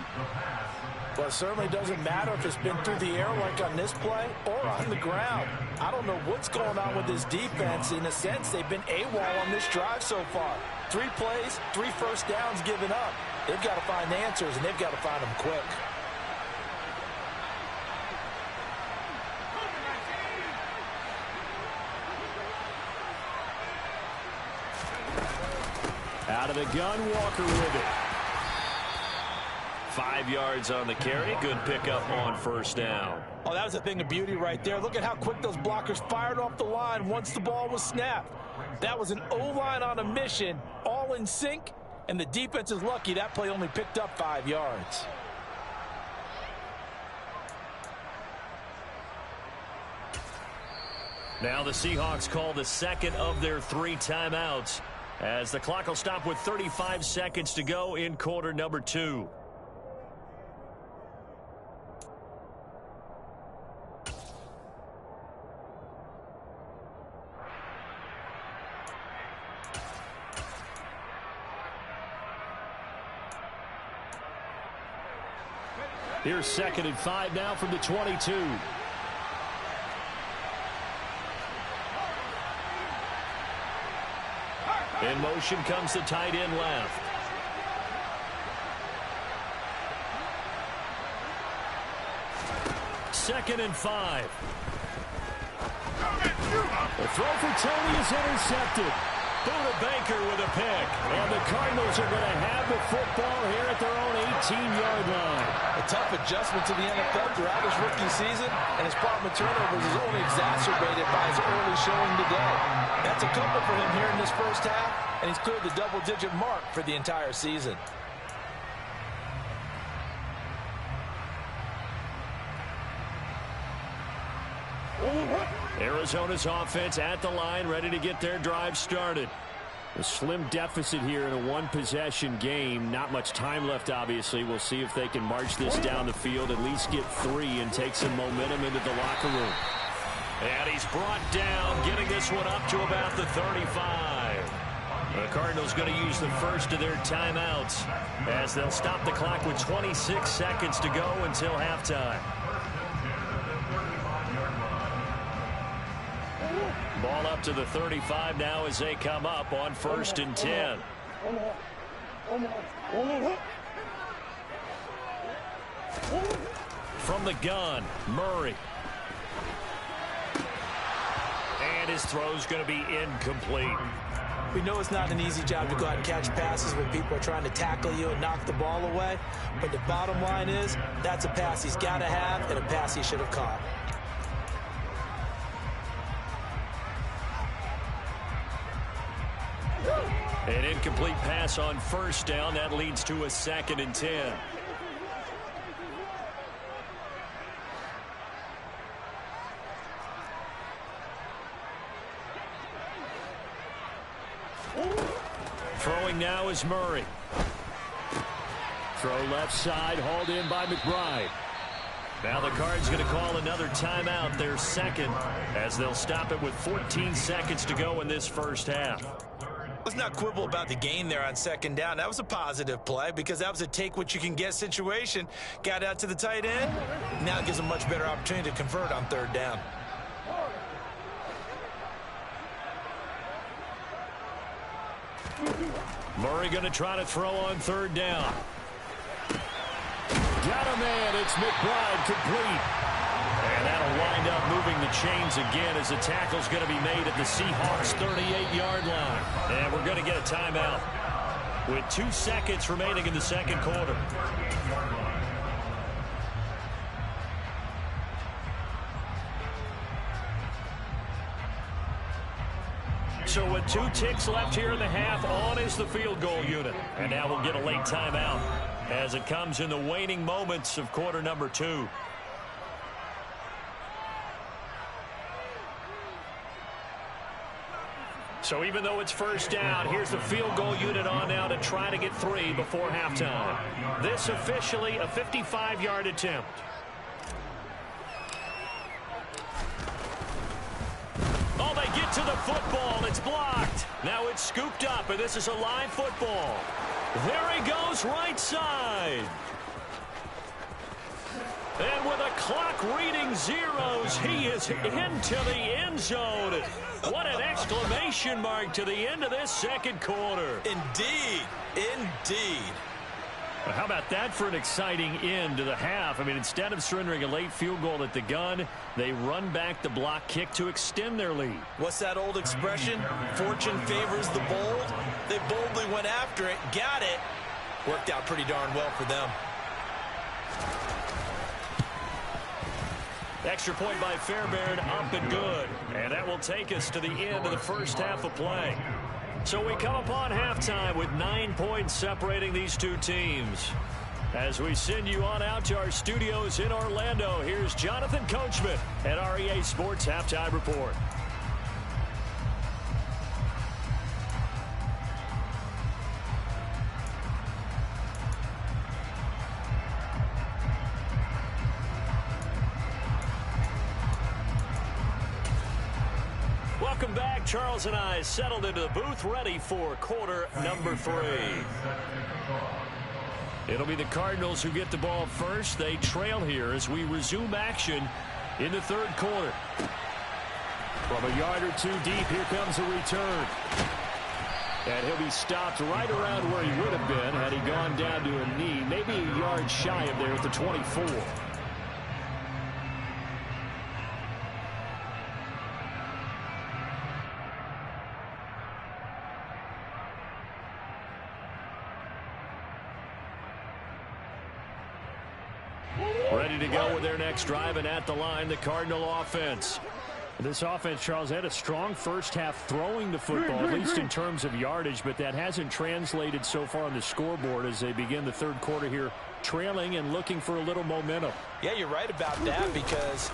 Well, it certainly doesn't matter if it's been through the air like on this play or on the ground. I don't know what's going on with this defense. In a sense, they've been AWOL on this drive so far. 3 plays, 3 first downs given up. They've got to find answers, and they've got to find them quick. Out of the gun, Walker with it. 5 yards on the carry. Good pickup on first down. Oh, that was a thing of beauty right there. Look at how quick those blockers fired off the line once the ball was snapped. That was an O-line on a mission, all in sync, and the defense is lucky that play only picked up 5 yards. Now the Seahawks call the second of their 3 timeouts as the clock will stop with 35 seconds to go in quarter number 2. Here's 2nd and 5 now from the 22. In motion comes the tight end left. Second and 5. The throw for Tony is intercepted. Buda Baker with a pick. And the Cardinals are going to have the football here at their own 18-yard line. A tough adjustment to the NFL throughout his rookie season, and his problem with turnovers is only exacerbated by his early showing today. That's a couple for him here in this first half, and he's cleared the double-digit mark for the entire season. Arizona's offense at the line, ready to get their drive started. A slim deficit here in a one-possession game. Not much time left, obviously. We'll see if they can march this down the field, at least get 3 and take some momentum into the locker room. And he's brought down, getting this one up to about the 35. The Cardinals going to use the first of their timeouts as they'll stop the clock with 26 seconds to go until halftime. Ball up to the 35 now as they come up on 1st and 10. From the gun, Murray. And his throw's going to be incomplete. We know it's not an easy job to go out and catch passes when people are trying to tackle you and knock the ball away. But the bottom line is, that's a pass he's got to have and a pass he should have caught. An incomplete pass on 1st down. That leads to a 2nd and 10. Throwing now is Murray. Throw left side, hauled in by McBride. Now the Cards going to call another timeout, their 2nd, as they'll stop it with 14 seconds to go in this first half. Let's not quibble about the gain there on 2nd down. That was a positive play because that was a take-what-you-can-get situation. Got out to the tight end. Now it gives a much better opportunity to convert on 3rd down. Murray going to try to throw on 3rd down. Got a man. It's McBride complete. And that'll wind up moving the chains again as the tackle's going to be made at the Seahawks' 38-yard line. And we're going to get a timeout with 2 seconds remaining in the 2nd quarter. So with 2 ticks left here in the half, on is the field goal unit. And now we'll get a late timeout as it comes in the waning moments of quarter number 2. So even though it's 1st down, here's the field goal unit on now to try to get 3 before halftime. This officially a 55-yard attempt. Oh, they get to the football. It's blocked. Now it's scooped up, and this is a live football. There he goes, right side. And with a clock reading zeros, he is into the end zone. What an exclamation mark to the end of this 2nd quarter. Indeed. Indeed. Well, how about that for an exciting end to the half? I mean, instead of surrendering a late field goal at the gun, they run back the block kick to extend their lead. What's that old expression? Fortune favors the bold. They boldly went after it, got it. Worked out pretty darn well for them. Extra point by Fairbairn, up and good. And that will take us to the end of the first half of play. So we come upon halftime with 9 points separating these 2 teams. As we send you on out to our studios in Orlando, here's Jonathan Coachman at REA Sports Halftime Report. Welcome back. Charles and I settled into the booth, ready for quarter number 3. It'll be the Cardinals who get the ball first. They trail here as we resume action in the third quarter. From a yard or two deep, here comes a return. And he'll be stopped right around where he would have been had he gone down to a knee, maybe a yard shy of there at the 24. Ready to go with their next drive, and at the line, the Cardinal offense. This offense, Charles, had a strong first half throwing the football, at least in terms of yardage, but that hasn't translated so far on the scoreboard as they begin the third quarter here, trailing and looking for a little momentum. Yeah, you're right about that because,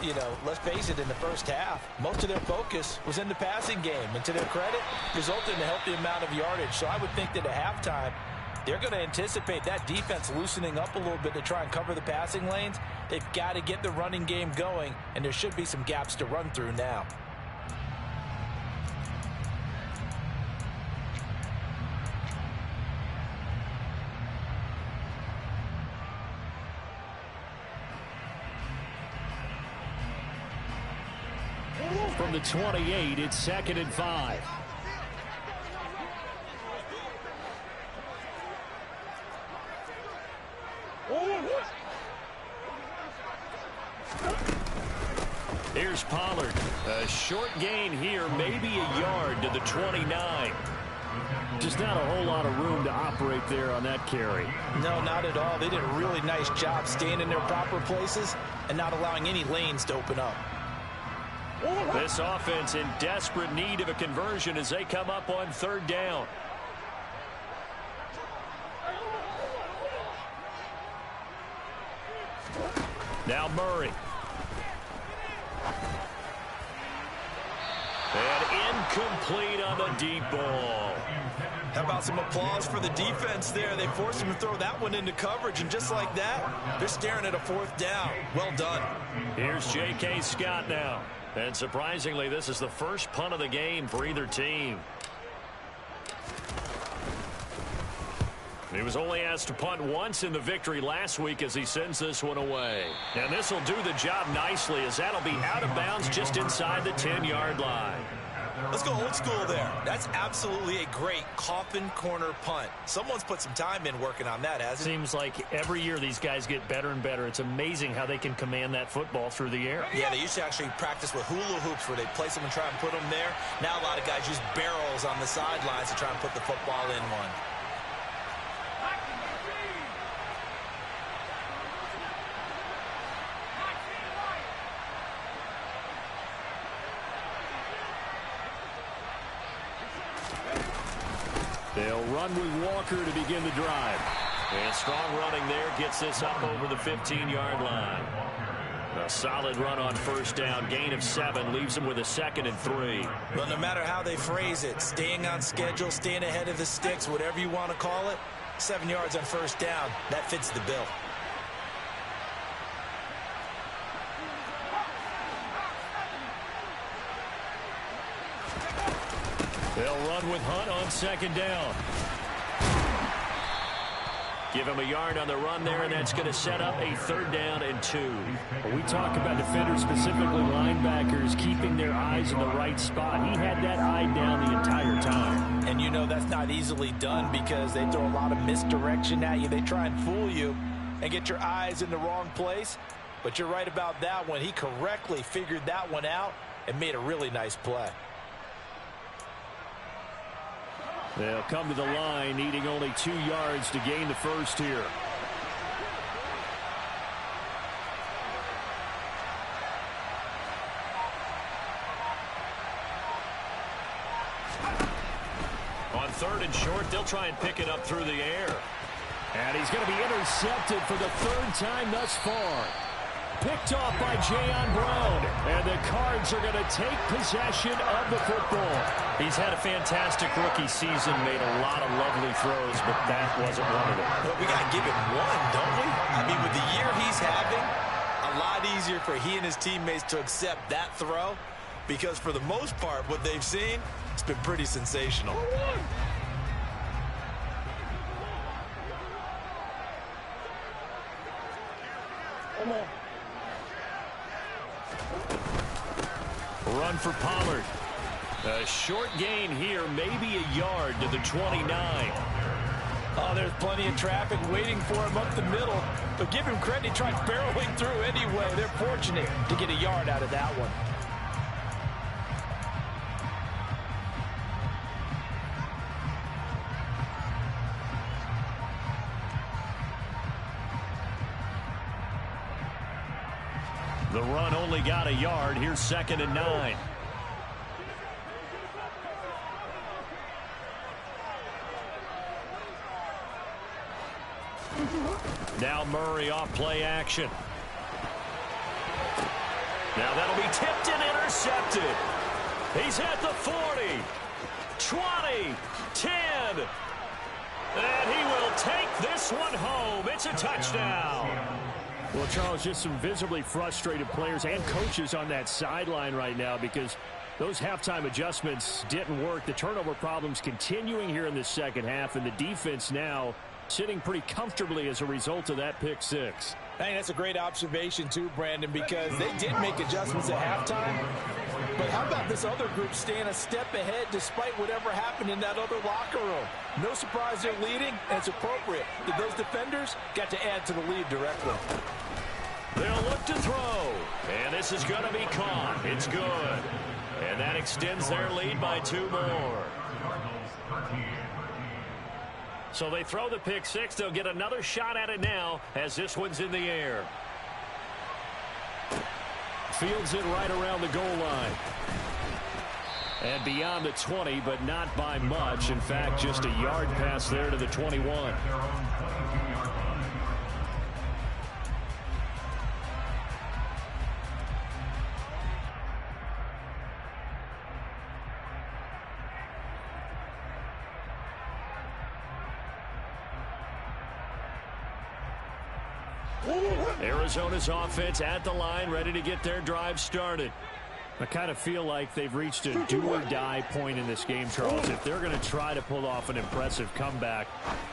let's face it, in the first half, most of their focus was in the passing game. And to their credit, resulted in a healthy amount of yardage. So I would think that at halftime, they're going to anticipate that defense loosening up a little bit to try and cover the passing lanes. They've got to get the running game going, and there should be some gaps to run through now. From the 28, it's 2nd and 5. Here's Pollard. A short gain here, maybe a yard to the 29. Just not a whole lot of room to operate there on that carry. No, not at all. They did a really nice job staying in their proper places and not allowing any lanes to open up. This offense in desperate need of a conversion as they come up on 3rd down. Now Murray. And incomplete on the deep ball. How about some applause for the defense there? They forced him to throw that one into coverage, and just like that, they're staring at a 4th down. Well done. Here's J.K. Scott now. And surprisingly, this is the first punt of the game for either team. He was only asked to punt once in the victory last week as he sends this one away. And this will do the job nicely as that'll be out of bounds just inside the 10-yard line. Let's go old school there. That's absolutely a great coffin corner punt. Someone's put some time in working on that, hasn't it? Seems like every year these guys get better and better. It's amazing how they can command that football through the air. Yeah, they used to actually practice with hula hoops where they place them and try and put them there. Now a lot of guys use barrels on the sidelines to try and put the football in one. They'll run with Walker to begin the drive. And strong running there gets this up over the 15-yard line. A solid run on 1st down. Gain of 7 leaves them with a 2nd and 3. Well, no matter how they phrase it, staying on schedule, staying ahead of the sticks, whatever you want to call it, 7 yards on 1st down, that fits the bill. They'll run with Hunt on 2nd down. Give him a yard on the run there, and that's going to set up a 3rd down and 2. We talk about defenders, specifically linebackers, keeping their eyes in the right spot. He had that eye down the entire time. And that's not easily done because they throw a lot of misdirection at you. They try and fool you and get your eyes in the wrong place. But you're right about that one. He correctly figured that one out and made a really nice play. They'll come to the line, needing only 2 yards to gain the first here. On 3rd and short, they'll try and pick it up through the air. And he's going to be intercepted for the 3rd time thus far. Picked off by Jayon Brown. And the Cards are going to take possession of the football. He's had a fantastic rookie season, made a lot of lovely throws, but that wasn't one of them. Well, we got to give him one, don't we? I mean, with the year he's having, a lot easier for he and his teammates to accept that throw because for the most part, what they've seen, it's been pretty sensational. Run for Pollard. A short gain here, maybe a yard to the 29. Oh, there's plenty of traffic waiting for him up the middle. But give him credit, he tried barreling through anyway. They're fortunate to get a yard out of that one. The run only got a yard. Here's 2nd and 9. Now Murray off play action. Now that'll be tipped and intercepted. He's at the 40, 20, 10. And he will take this one home. It's a touchdown. Well, Charles, just some visibly frustrated players and coaches on that sideline right now because those halftime adjustments didn't work. The turnover problems continuing here in the second half, and the defense now sitting pretty comfortably as a result of that pick six. I think that's a great observation too, Brandon, because they did make adjustments at halftime. But how about this other group staying a step ahead despite whatever happened in that other locker room? No surprise they're leading, and it's appropriate that those defenders got to add to the lead directly. They'll look to throw, and this is going to be caught. It's good. And that extends their lead by 2 more. So they throw the pick six. They'll get another shot at it now as this one's in the air. Fields it right around the goal line. And beyond the 20, but not by much. In fact, just a yard pass there to the 21. Arizona's offense at the line, ready to get their drive started. I kind of feel like they've reached a do-or-die point in this game, Charles. If they're going to try to pull off an impressive comeback,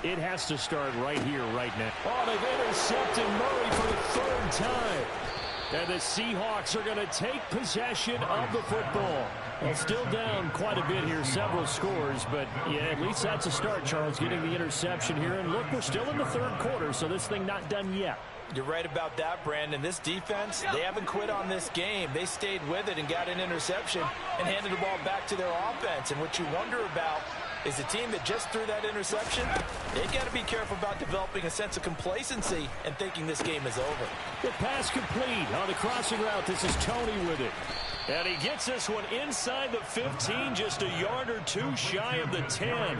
it has to start right here, right now. Oh, they've intercepted Murray for the 3rd time. And the Seahawks are going to take possession of the football. Well, still down quite a bit here, several scores, but yeah, at least that's a start, Charles, getting the interception here. And look, we're still in the 3rd quarter, so this thing not done yet. You're right about that, Brandon. This defense, they haven't quit on this game. They stayed with it and got an interception and handed the ball back to their offense. And what you wonder about is the team that just threw that interception, they got to be careful about developing a sense of complacency and thinking this game is over. The pass complete on the crossing route. This is Tony with it. And he gets this one inside the 15, just a yard or 2 shy of the 10.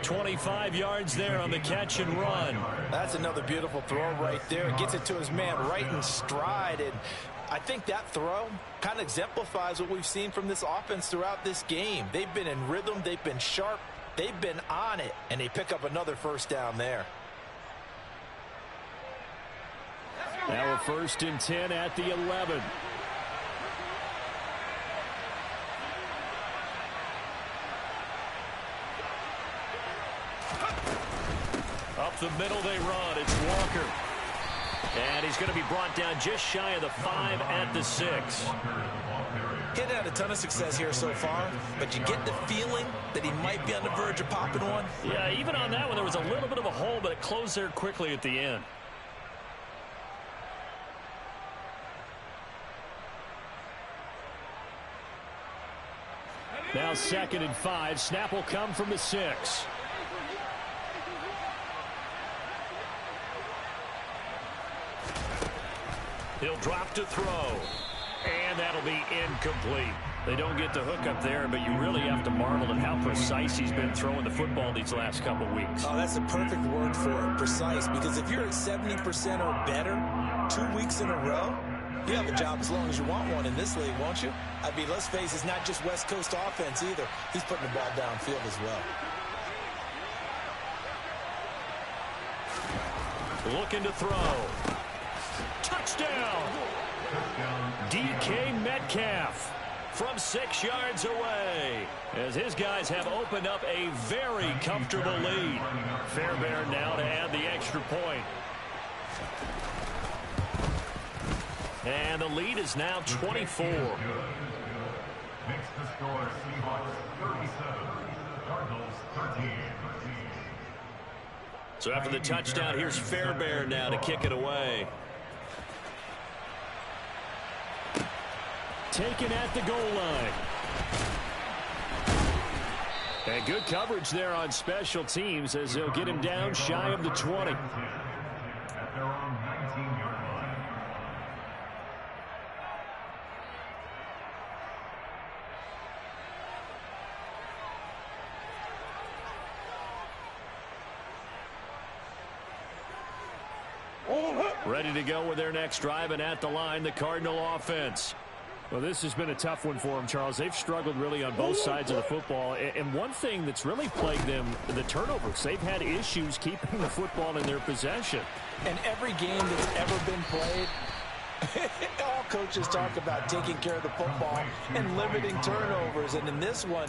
25 yards there on the catch and run. That's another beautiful throw right there. Gets it to his man right in stride. And I think that throw kind of exemplifies what we've seen from this offense throughout this game. They've been in rhythm. They've been sharp. They've been on it. And they pick up another first down there. Now a 1st and 10 at the 11. Up the middle they run. It's Walker. And he's going to be brought down just shy of the 5 at the 6. He hadn't had a ton of success here so far, but you get the feeling that he might be on the verge of popping one. Yeah, even on that one, there was a little bit of a hole, but it closed there quickly at the end. Now 2nd and 5. Snap will come from the 6. He'll drop to throw. And that'll be incomplete. They don't get the hook up there, but you really have to marvel at how precise he's been throwing the football these last couple weeks. Oh, that's the perfect word for it, precise. Because if you're at 70% or better 2 weeks in a row, you have a job as long as you want one in this league, won't you? I mean, let's face it, it's not just West Coast offense either. He's putting the ball downfield as well. Looking to throw. Touchdown! DK Metcalf. from 6 yards away, as his guys have opened up a very comfortable lead. Fairbairn now to add the extra point. And the lead is now 24. Makes the score Seahawks 37, Cardinals 13. So after the touchdown, here's Fairbairn now to kick it away. Taken at the goal line. And good coverage there on special teams as they'll get him down shy of the 20. At their own 19-yard line. Ready to go with their next drive, and at the line, the Cardinal offense. Well, this has been a tough one for them, Charles. They've struggled really on both sides of the football. And one thing that's really plagued them, the turnovers. They've had issues keeping the football in their possession. And every game that's ever been played, all coaches talk about taking care of the football and limiting turnovers. And in this one,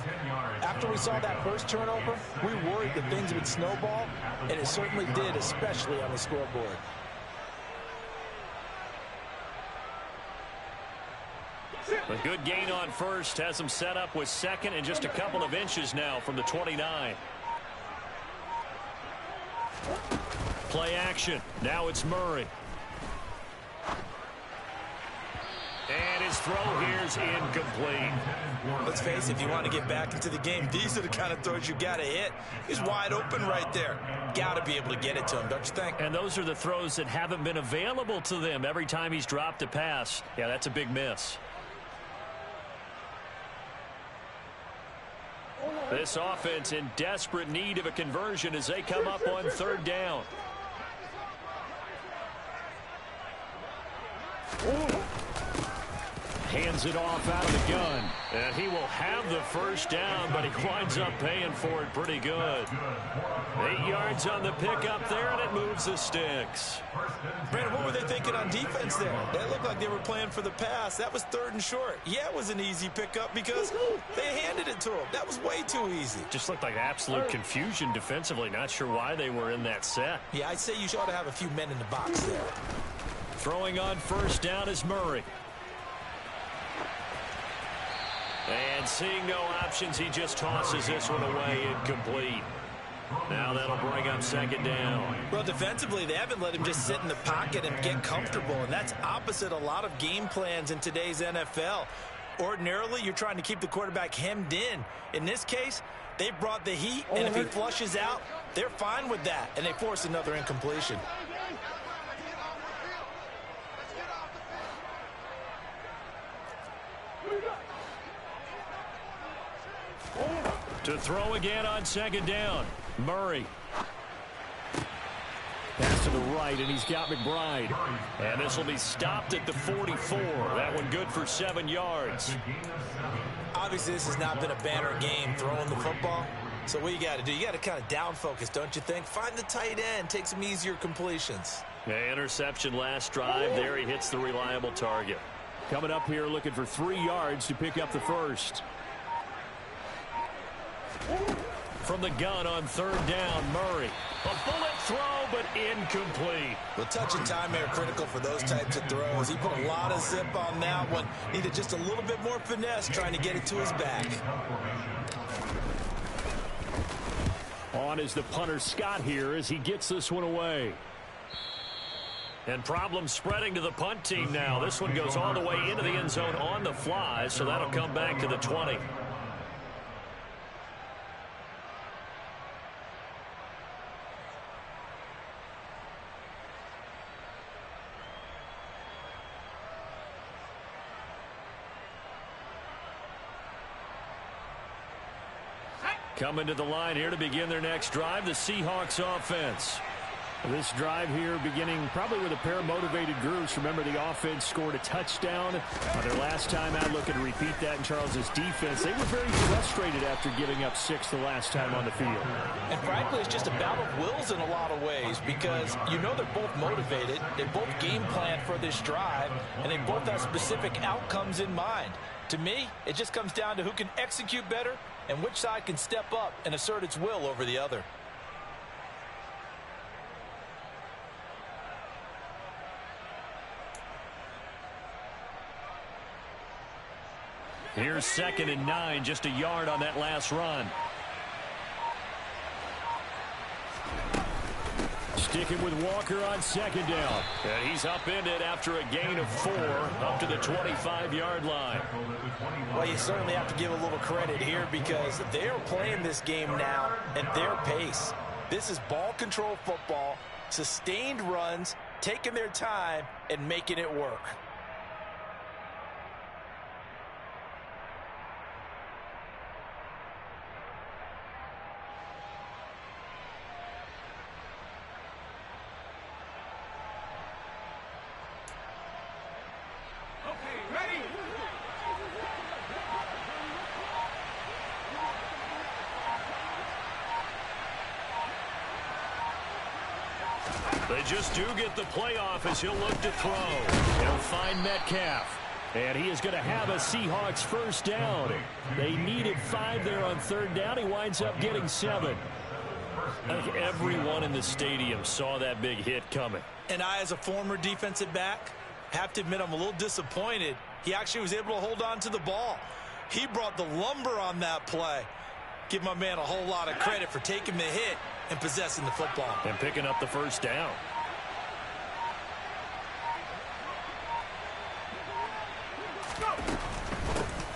after we saw that first turnover, we worried that things would snowball, and it certainly did, especially on the scoreboard. A good gain on first has them set up with second and just a couple of inches now from the 29. Play action. Now it's Murray. And his throw here's incomplete. Let's face it, if you want to get back into the game, these are the kind of throws you got to hit. He's wide open right there. Got to be able to get it to him, don't you think? And those are the throws that haven't been available to them every time he's dropped a pass. Yeah, that's a big miss. This offense in desperate need of a conversion as they come up on third down. Hands it off out of the gun. And he will have the first down, but he winds up paying for it pretty good. 8 yards on the pickup there, and it moves the sticks. Brandon, what were they thinking on defense there? That looked like they were playing for the pass. That was 3rd and short. Yeah, it was an easy pickup because they handed it to him. That was way too easy. Just looked like absolute confusion defensively. Not sure why they were in that set. Yeah, I'd say you ought to have a few men in the box there. Throwing on first down is Murray. And seeing no options, he just tosses this one away, incomplete. Now that'll bring up second down. Well, defensively, they haven't let him just sit in the pocket and get comfortable, and that's opposite a lot of game plans in today's NFL. Ordinarily, you're trying to keep the quarterback hemmed in. In this case, they brought the heat, and if he flushes out, they're fine with that, and they force another incompletion. To throw again on second down, Murray. Pass to the right, and he's got McBride. And this will be stopped at the 44. That one good for 7 yards. Obviously, this has not been a banner game throwing the football. So what you got to do, you got to kind of down focus, don't you think? Find the tight end, take some easier completions. Yeah, interception last drive. There he hits the reliable target. Coming up here looking for 3 yards to pick up the first. From the gun on third down, Murray. A bullet throw, but incomplete. Well, touch and time are critical for those types of throws. He put a lot of zip on that one. Needed just a little bit more finesse trying to get it to his back. On is the punter Scott here as he gets this one away. And problems spreading to the punt team now. This one goes all the way into the end zone on the fly, so that'll come back to the 20. Coming to the line here to begin their next drive, the Seahawks offense. This drive here beginning probably with a pair of motivated groups. Remember, the offense scored a touchdown their last time out. Looking to repeat that in Charles's defense. They were very frustrated after giving up 6 the last time on the field. And frankly, it's just a battle of wills in a lot of ways because you know they're both motivated. They both game plan for this drive, and they both have specific outcomes in mind. To me, it just comes down to who can execute better and which side can step up and assert its will over the other. Here's 2nd and 9, just a yard on that last run. Sticking with Walker on 2nd down. And he's upended after a gain of 4 up to the 25-yard line. Well, you certainly have to give a little credit here because they are playing this game now at their pace. This is ball control football, sustained runs, taking their time, and making it work. They just do get the playoff as he'll look to throw. He'll find Metcalf. And he is going to have a Seahawks first down. They needed 5 there on 3rd down. He winds up getting 7. I think everyone in the stadium saw that big hit coming. And I, as a former defensive back, have to admit I'm a little disappointed. He actually was able to hold on to the ball. He brought the lumber on that play. Give my man a whole lot of credit for taking the hit and possessing the football. And picking up the first down.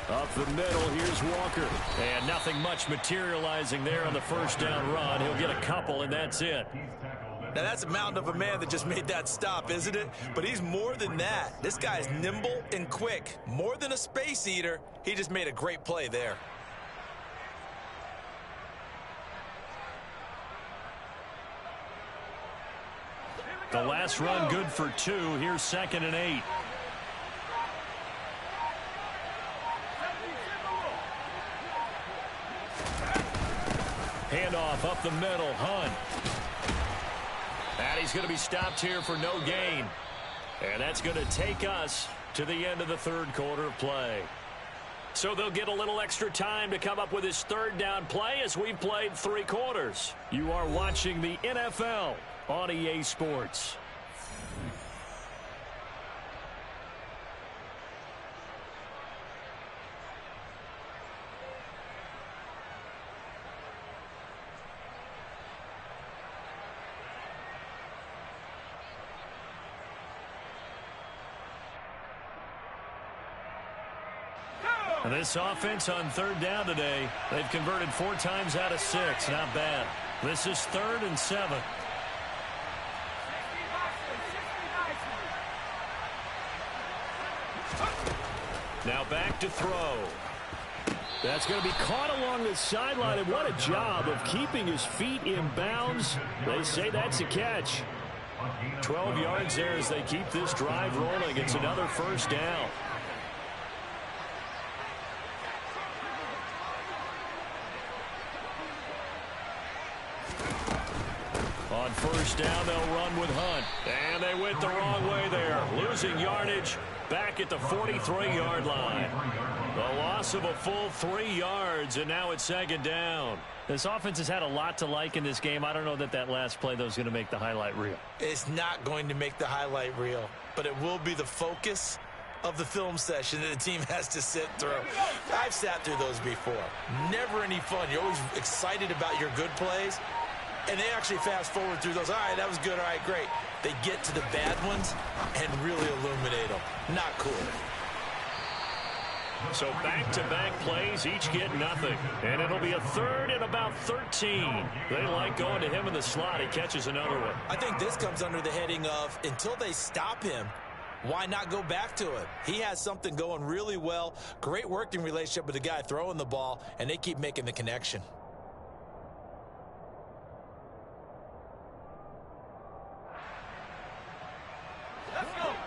Up the middle, here's Walker. And nothing much materializing there on the first down run. He'll get a couple, and that's it. Now, that's a mountain of a man that just made that stop, isn't it? But he's more than that. This guy's nimble and quick. More than a space eater, he just made a great play there. The last run good for 2. Here's 2nd and 8. Handoff up the middle. Hunt. And he's going to be stopped here for no gain. And that's going to take us to the end of the 3rd quarter of play. So they'll get a little extra time to come up with his 3rd down play as we've played 3 quarters. You are watching the NFL on EA Sports. And this offense on 3rd down today, they've converted 4 times out of 6. Not bad. This is 3rd and 7. Now back to throw. That's going to be caught along the sideline, and what a job of keeping his feet in bounds. They say that's a catch. 12 yards there as they keep this drive rolling. It's another first down. On first down, they'll run with Hunt. And they went the wrong way there. Losing yardage back at the 43-yard line. The loss of a full 3 yards, and now it's 2nd down. This offense has had a lot to like in this game. I don't know that last play, though, is going to make the highlight reel. It's not going to make the highlight reel, but it will be the focus of the film session that the team has to sit through. I've sat through those before. Never any fun. You're always excited about your good plays. And they actually fast forward through those. All right, that was good. All right, great. They get to the bad ones and really illuminate them. Not cool. So back-to-back plays, each get nothing. And it'll be a 3rd and about 13. They like going to him in the slot. He catches another one. I think this comes under the heading of until they stop him, why not go back to it? He has something going really well. Great working relationship with the guy throwing the ball, and they keep making the connection.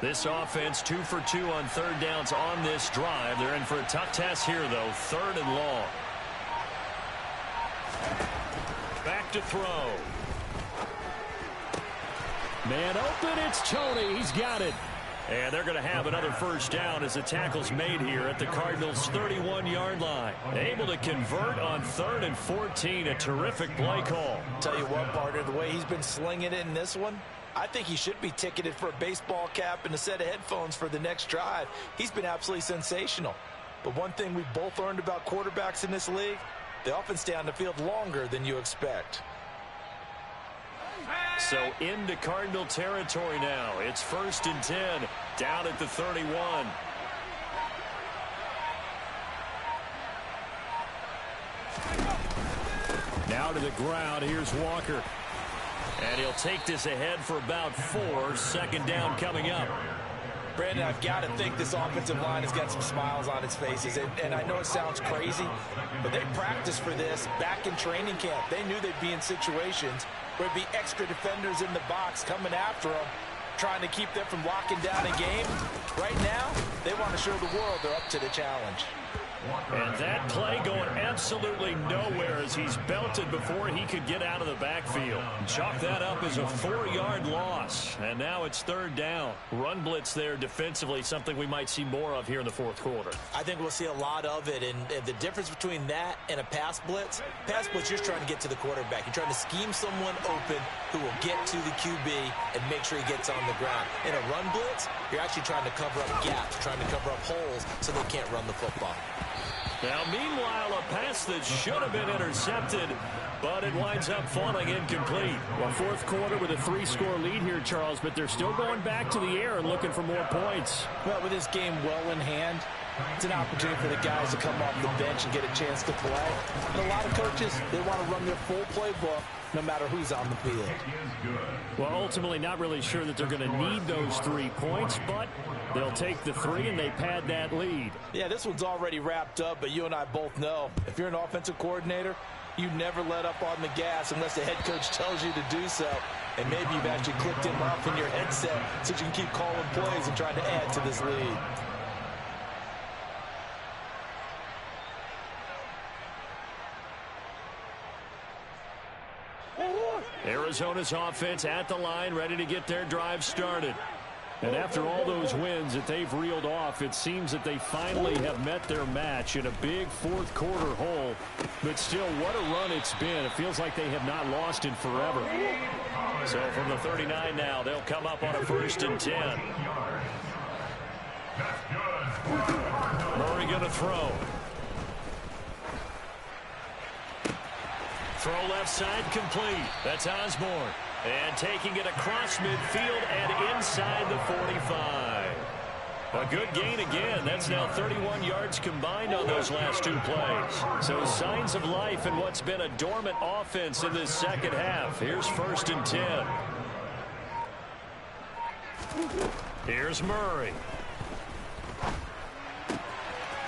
This offense 2 for 2 on 3rd downs on this drive. They're in for a tough test here, though. 3rd and long. Back to throw. Man open, it's Tony. He's got it. And they're going to have another first down as the tackle's made here at the Cardinals' 31-yard line. Able to convert on 3rd and 14. A terrific play call. Tell you what, partner, the way he's been slinging it in this one, I think he should be ticketed for a baseball cap and a set of headphones for the next drive. He's been absolutely sensational. But one thing we've both learned about quarterbacks in this league, they often stay on the field longer than you expect. So into Cardinal territory now. It's 1st and 10, down at the 31. Now to the ground. Here's Walker. And he'll take this ahead for about 4. 2nd down coming up. Brandon, I've got to think this offensive line has got some smiles on its faces. And I know it sounds crazy, but they practiced for this back in training camp. They knew they'd be in situations where it'd be extra defenders in the box coming after them, trying to keep them from locking down a game. Right now, they want to show the world they're up to the challenge. And that play going absolutely nowhere as he's belted before he could get out of the backfield. Chalk that up as a 4-yard loss. And now it's 3rd down. Run blitz there defensively, something we might see more of here in the 4th quarter. I think we'll see a lot of it. And the difference between that and a pass blitz, you're just trying to get to the quarterback. You're trying to scheme someone open who will get to the QB and make sure he gets on the ground. In a run blitz, you're actually trying to cover up gaps, trying to cover up holes so they can't run the football. Now, meanwhile, a pass that should have been intercepted, but it winds up falling incomplete. Well, 4th quarter with a 3-score lead here, Charles, but they're still going back to the air and looking for more points. Well, with this game well in hand, it's an opportunity for the guys to come off the bench and get a chance to play. And a lot of coaches, they want to run their full playbook no matter who's on the field. Well, ultimately not really sure that they're going to need those 3 points, but they'll take the 3 and they pad that lead. Yeah, this one's already wrapped up, but you and I both know if you're an offensive coordinator, you never let up on the gas unless the head coach tells you to do so. And maybe you've actually clicked him off in your headset so you can keep calling plays and trying to add to this lead. Arizona's offense at the line, ready to get their drive started. And after all those wins that they've reeled off, it seems that they finally have met their match in a big 4th quarter hole. But still, what a run it's been. It feels like they have not lost in forever. So from the 39 now, they'll come up on a 1st and 10. Murray going to throw. Throw left side complete. That's Osborne. And taking it across midfield and inside the 45. A good gain again. That's now 31 yards combined on those last 2 plays. So signs of life in what's been a dormant offense in this 2nd half. Here's 1st and 10. Here's Murray.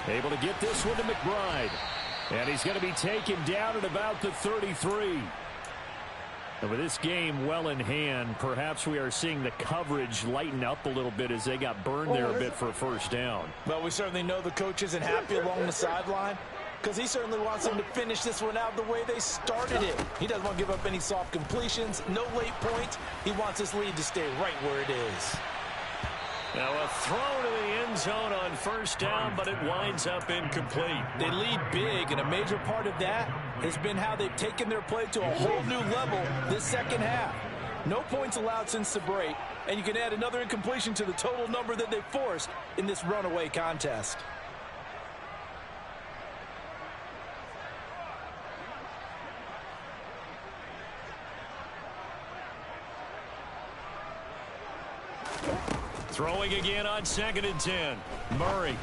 Able to get this one to McBride. And he's going to be taken down at about the 33. And with this game well in hand, perhaps we are seeing the coverage lighten up a little bit as they got burned there a bit for a 1st down. Well, we certainly know the coach isn't happy along the sideline because he certainly wants them to finish this one out the way they started it. He doesn't want to give up any soft completions, no late points. He wants this lead to stay right where it is. Now a throw to the end zone on 1st down, but it winds up incomplete. They lead big, and a major part of that has been how they've taken their play to a whole new level this 2nd half. No points allowed since the break, and you can add another incompletion to the total number that they forced in this runaway contest. Throwing again on 2nd and 10. Murray.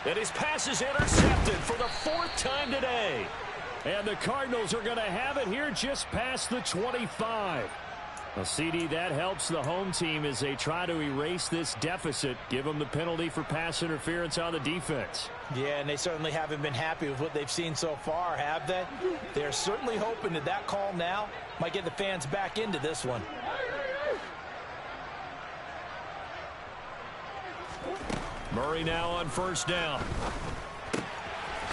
And his pass is intercepted for the 4th time today. And the Cardinals are going to have it here just past the 25. A CD that helps the home team as they try to erase this deficit. Give them the penalty for pass interference on the defense. Yeah, and they certainly haven't been happy with what they've seen so far, have they? They're certainly hoping that that call now might get the fans back into this one. Murray now on 1st down.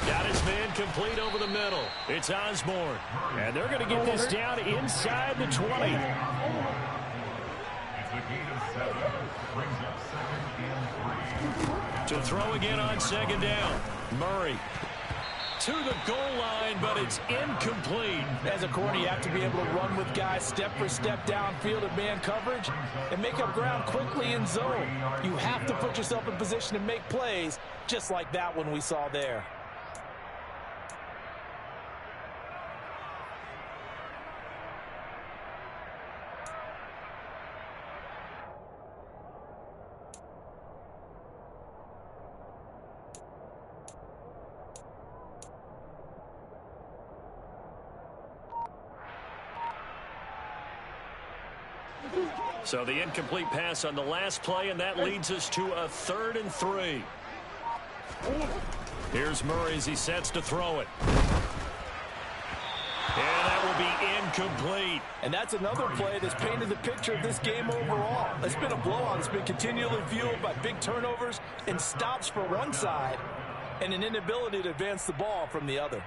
Got his man complete over the middle. It's Osborne. And they're going to get this down inside the 20. The gain of 7 brings up 2nd and 3. To throw again on 2nd down. Murray to the goal line, but it's incomplete. As a corner, you have to be able to run with guys step for step downfield in man coverage and make up ground quickly in zone. You have to put yourself in position to make plays, just like that one we saw there. So the incomplete pass on the last play, and that leads us to a 3rd and 3. Here's Murray as he sets to throw it. And that will be incomplete. And that's another play that's painted the picture of this game overall. It's been a blowout. It's been continually fueled by big turnovers and stops for one side and an inability to advance the ball from the other.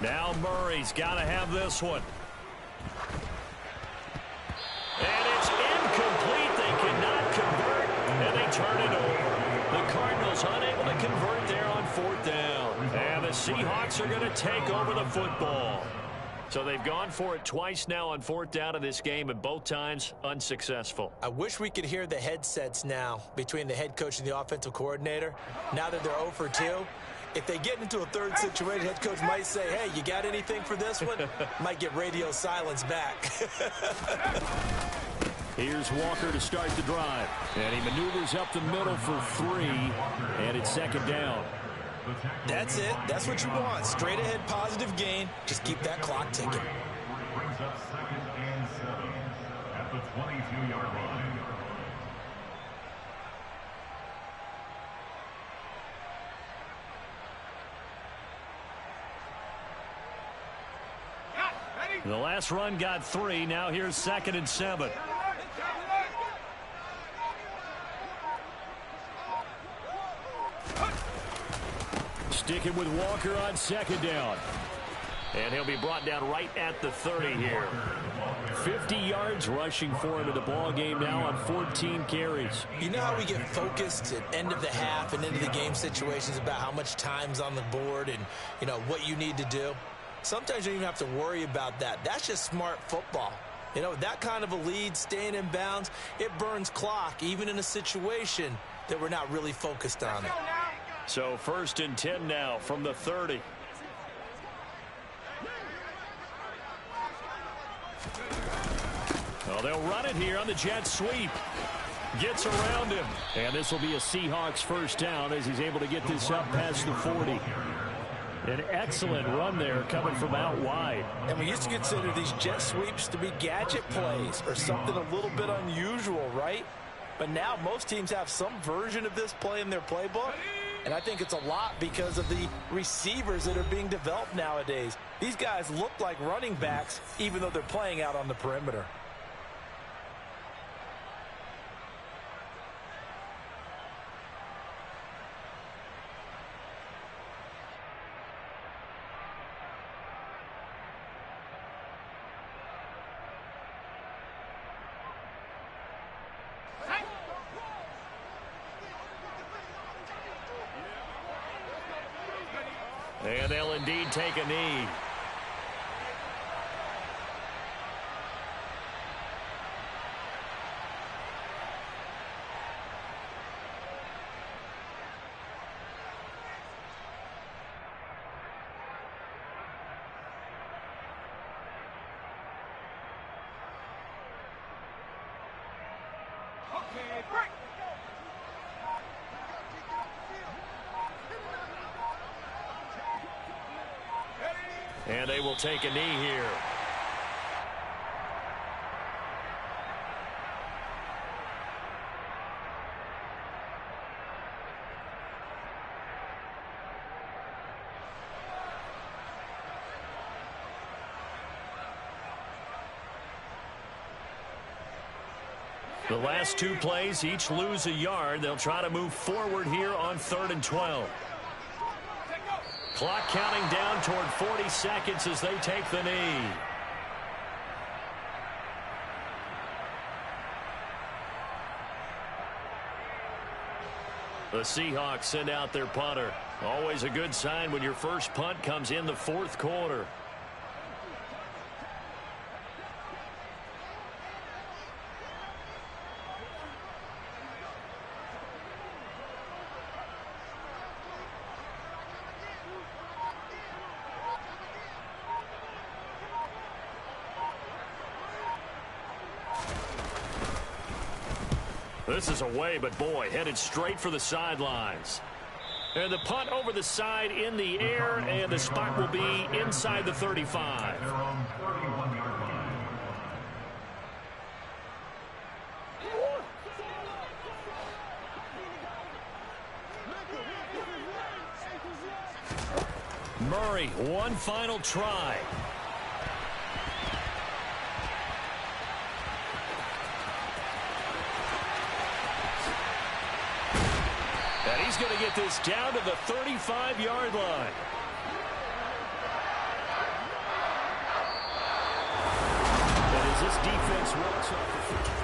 Now Murray's got to have this one. And it's incomplete. They cannot convert, and they turn it over. The Cardinals unable to convert there on 4th down. And the Seahawks are going to take over the football. So they've gone for it twice now on 4th down in this game, and both times unsuccessful. I wish we could hear the headsets now between the head coach and the offensive coordinator. Now that they're 0 for 2, if they get into a third situation, head coach might say, hey, you got anything for this one? Might get radio silence back. Here's Walker to start the drive. And he maneuvers up the middle for 3, and it's 2nd down. That's it. That's what you want. Straight ahead positive gain. Just keep that clock ticking. Brings up 2nd and 7 at the 22-yard line. The last run got 3. Now here's 2nd and 7. Sticking with Walker on 2nd down. And he'll be brought down right at the 30 here. 50 yards rushing for him in the ball game now on 14 carries. You know how we get focused at end of the half and into the game situations about how much time's on the board and, you know, what you need to do? Sometimes you don't even have to worry about that. That's just smart football. You know, that kind of a lead, staying in bounds, it burns clock, even in a situation that we're not really focused on it. So 1st and 10 now from the 30. Well, they'll run it here on the jet sweep. Gets around him. And this will be a Seahawks 1st down as he's able to get this up past the 40. An excellent run there coming from out wide. And we used to consider these jet sweeps to be gadget plays or something a little bit unusual, right? But now most teams have some version of this play in their playbook. And I think it's a lot because of the receivers that are being developed nowadays. These guys look like running backs even though they're playing out on the perimeter. And they'll indeed take a knee. And they will take a knee here. The last two plays each lose a yard. They'll try to move forward here on 3rd and 12. Clock counting down toward 40 seconds as they take the knee. The Seahawks send out their punter. Always a good sign when your first punt comes in the 4th quarter. This is away, but boy, headed straight for the sidelines. And the punt over the side in the air, and the spot will be inside the 35. Murray, one final try. And he's going to get this down to the 35-yard line. And as this defense walks off the field.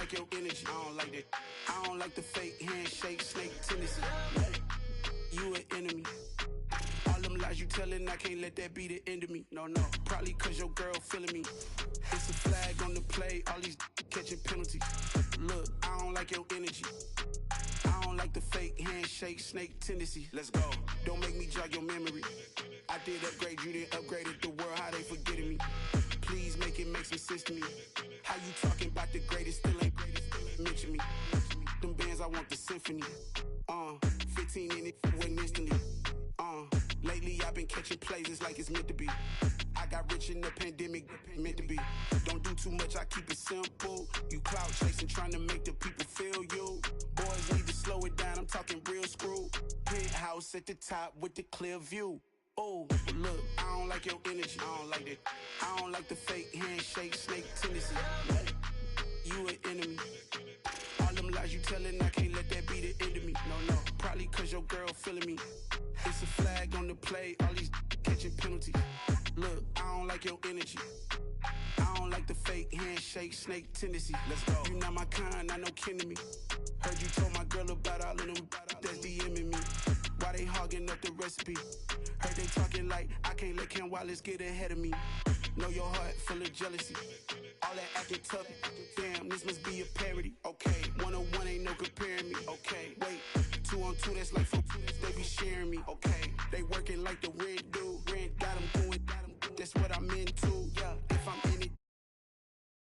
Your energy, I don't like that. I don't like the fake handshake, snake tendency. You an enemy. All them lies you telling, I can't let that be the end of me. No, probably cause your girl feeling me. It's a flag on the play, all these catching penalties. Look, I don't like your energy. I don't like the fake handshake, snake tendency. Let's go. Don't make me jog your memory. I did upgrade, you didn't upgrade it. The world, how they forgetting me. Please make it make some sense to me. How you talking about the greatest, still ain't greatest, mention me. Them bands, I want the symphony. 15 in it, wasn't instantly. Lately I've been catching plays, it's like it's meant to be. I got rich in the pandemic, meant to be. Don't do too much, I keep it simple. You clout chasing, trying to make the people feel you. Boys need to slow it down, I'm talking real screw. Penthouse at the top with the clear view. Oh, look, I don't like your energy. I don't like that. I don't like the fake handshake, snake tendency. You an enemy. All them lies you telling, I can't let that be the end of me. No, probably cause your girl feeling me. It's a flag on the play, all these catching penalties. Look, I don't like your energy. I don't like the fake handshake, snake tendency. Let's go. You not my kind, not no kin to me. Heard you told my girl about all of them that's DMing me. Why they hogging up the recipe? Heard they talking like I can't let Ken Wallace get ahead of me. Know your heart full of jealousy. All that acting tough. Damn, this must be a parody. Okay, 1-on-1 ain't no comparing me. Okay, wait, 2-on-2 that's like 4-2. They be sharing me. Okay, they working like the rent do. Rent got them going. That's what I'm into.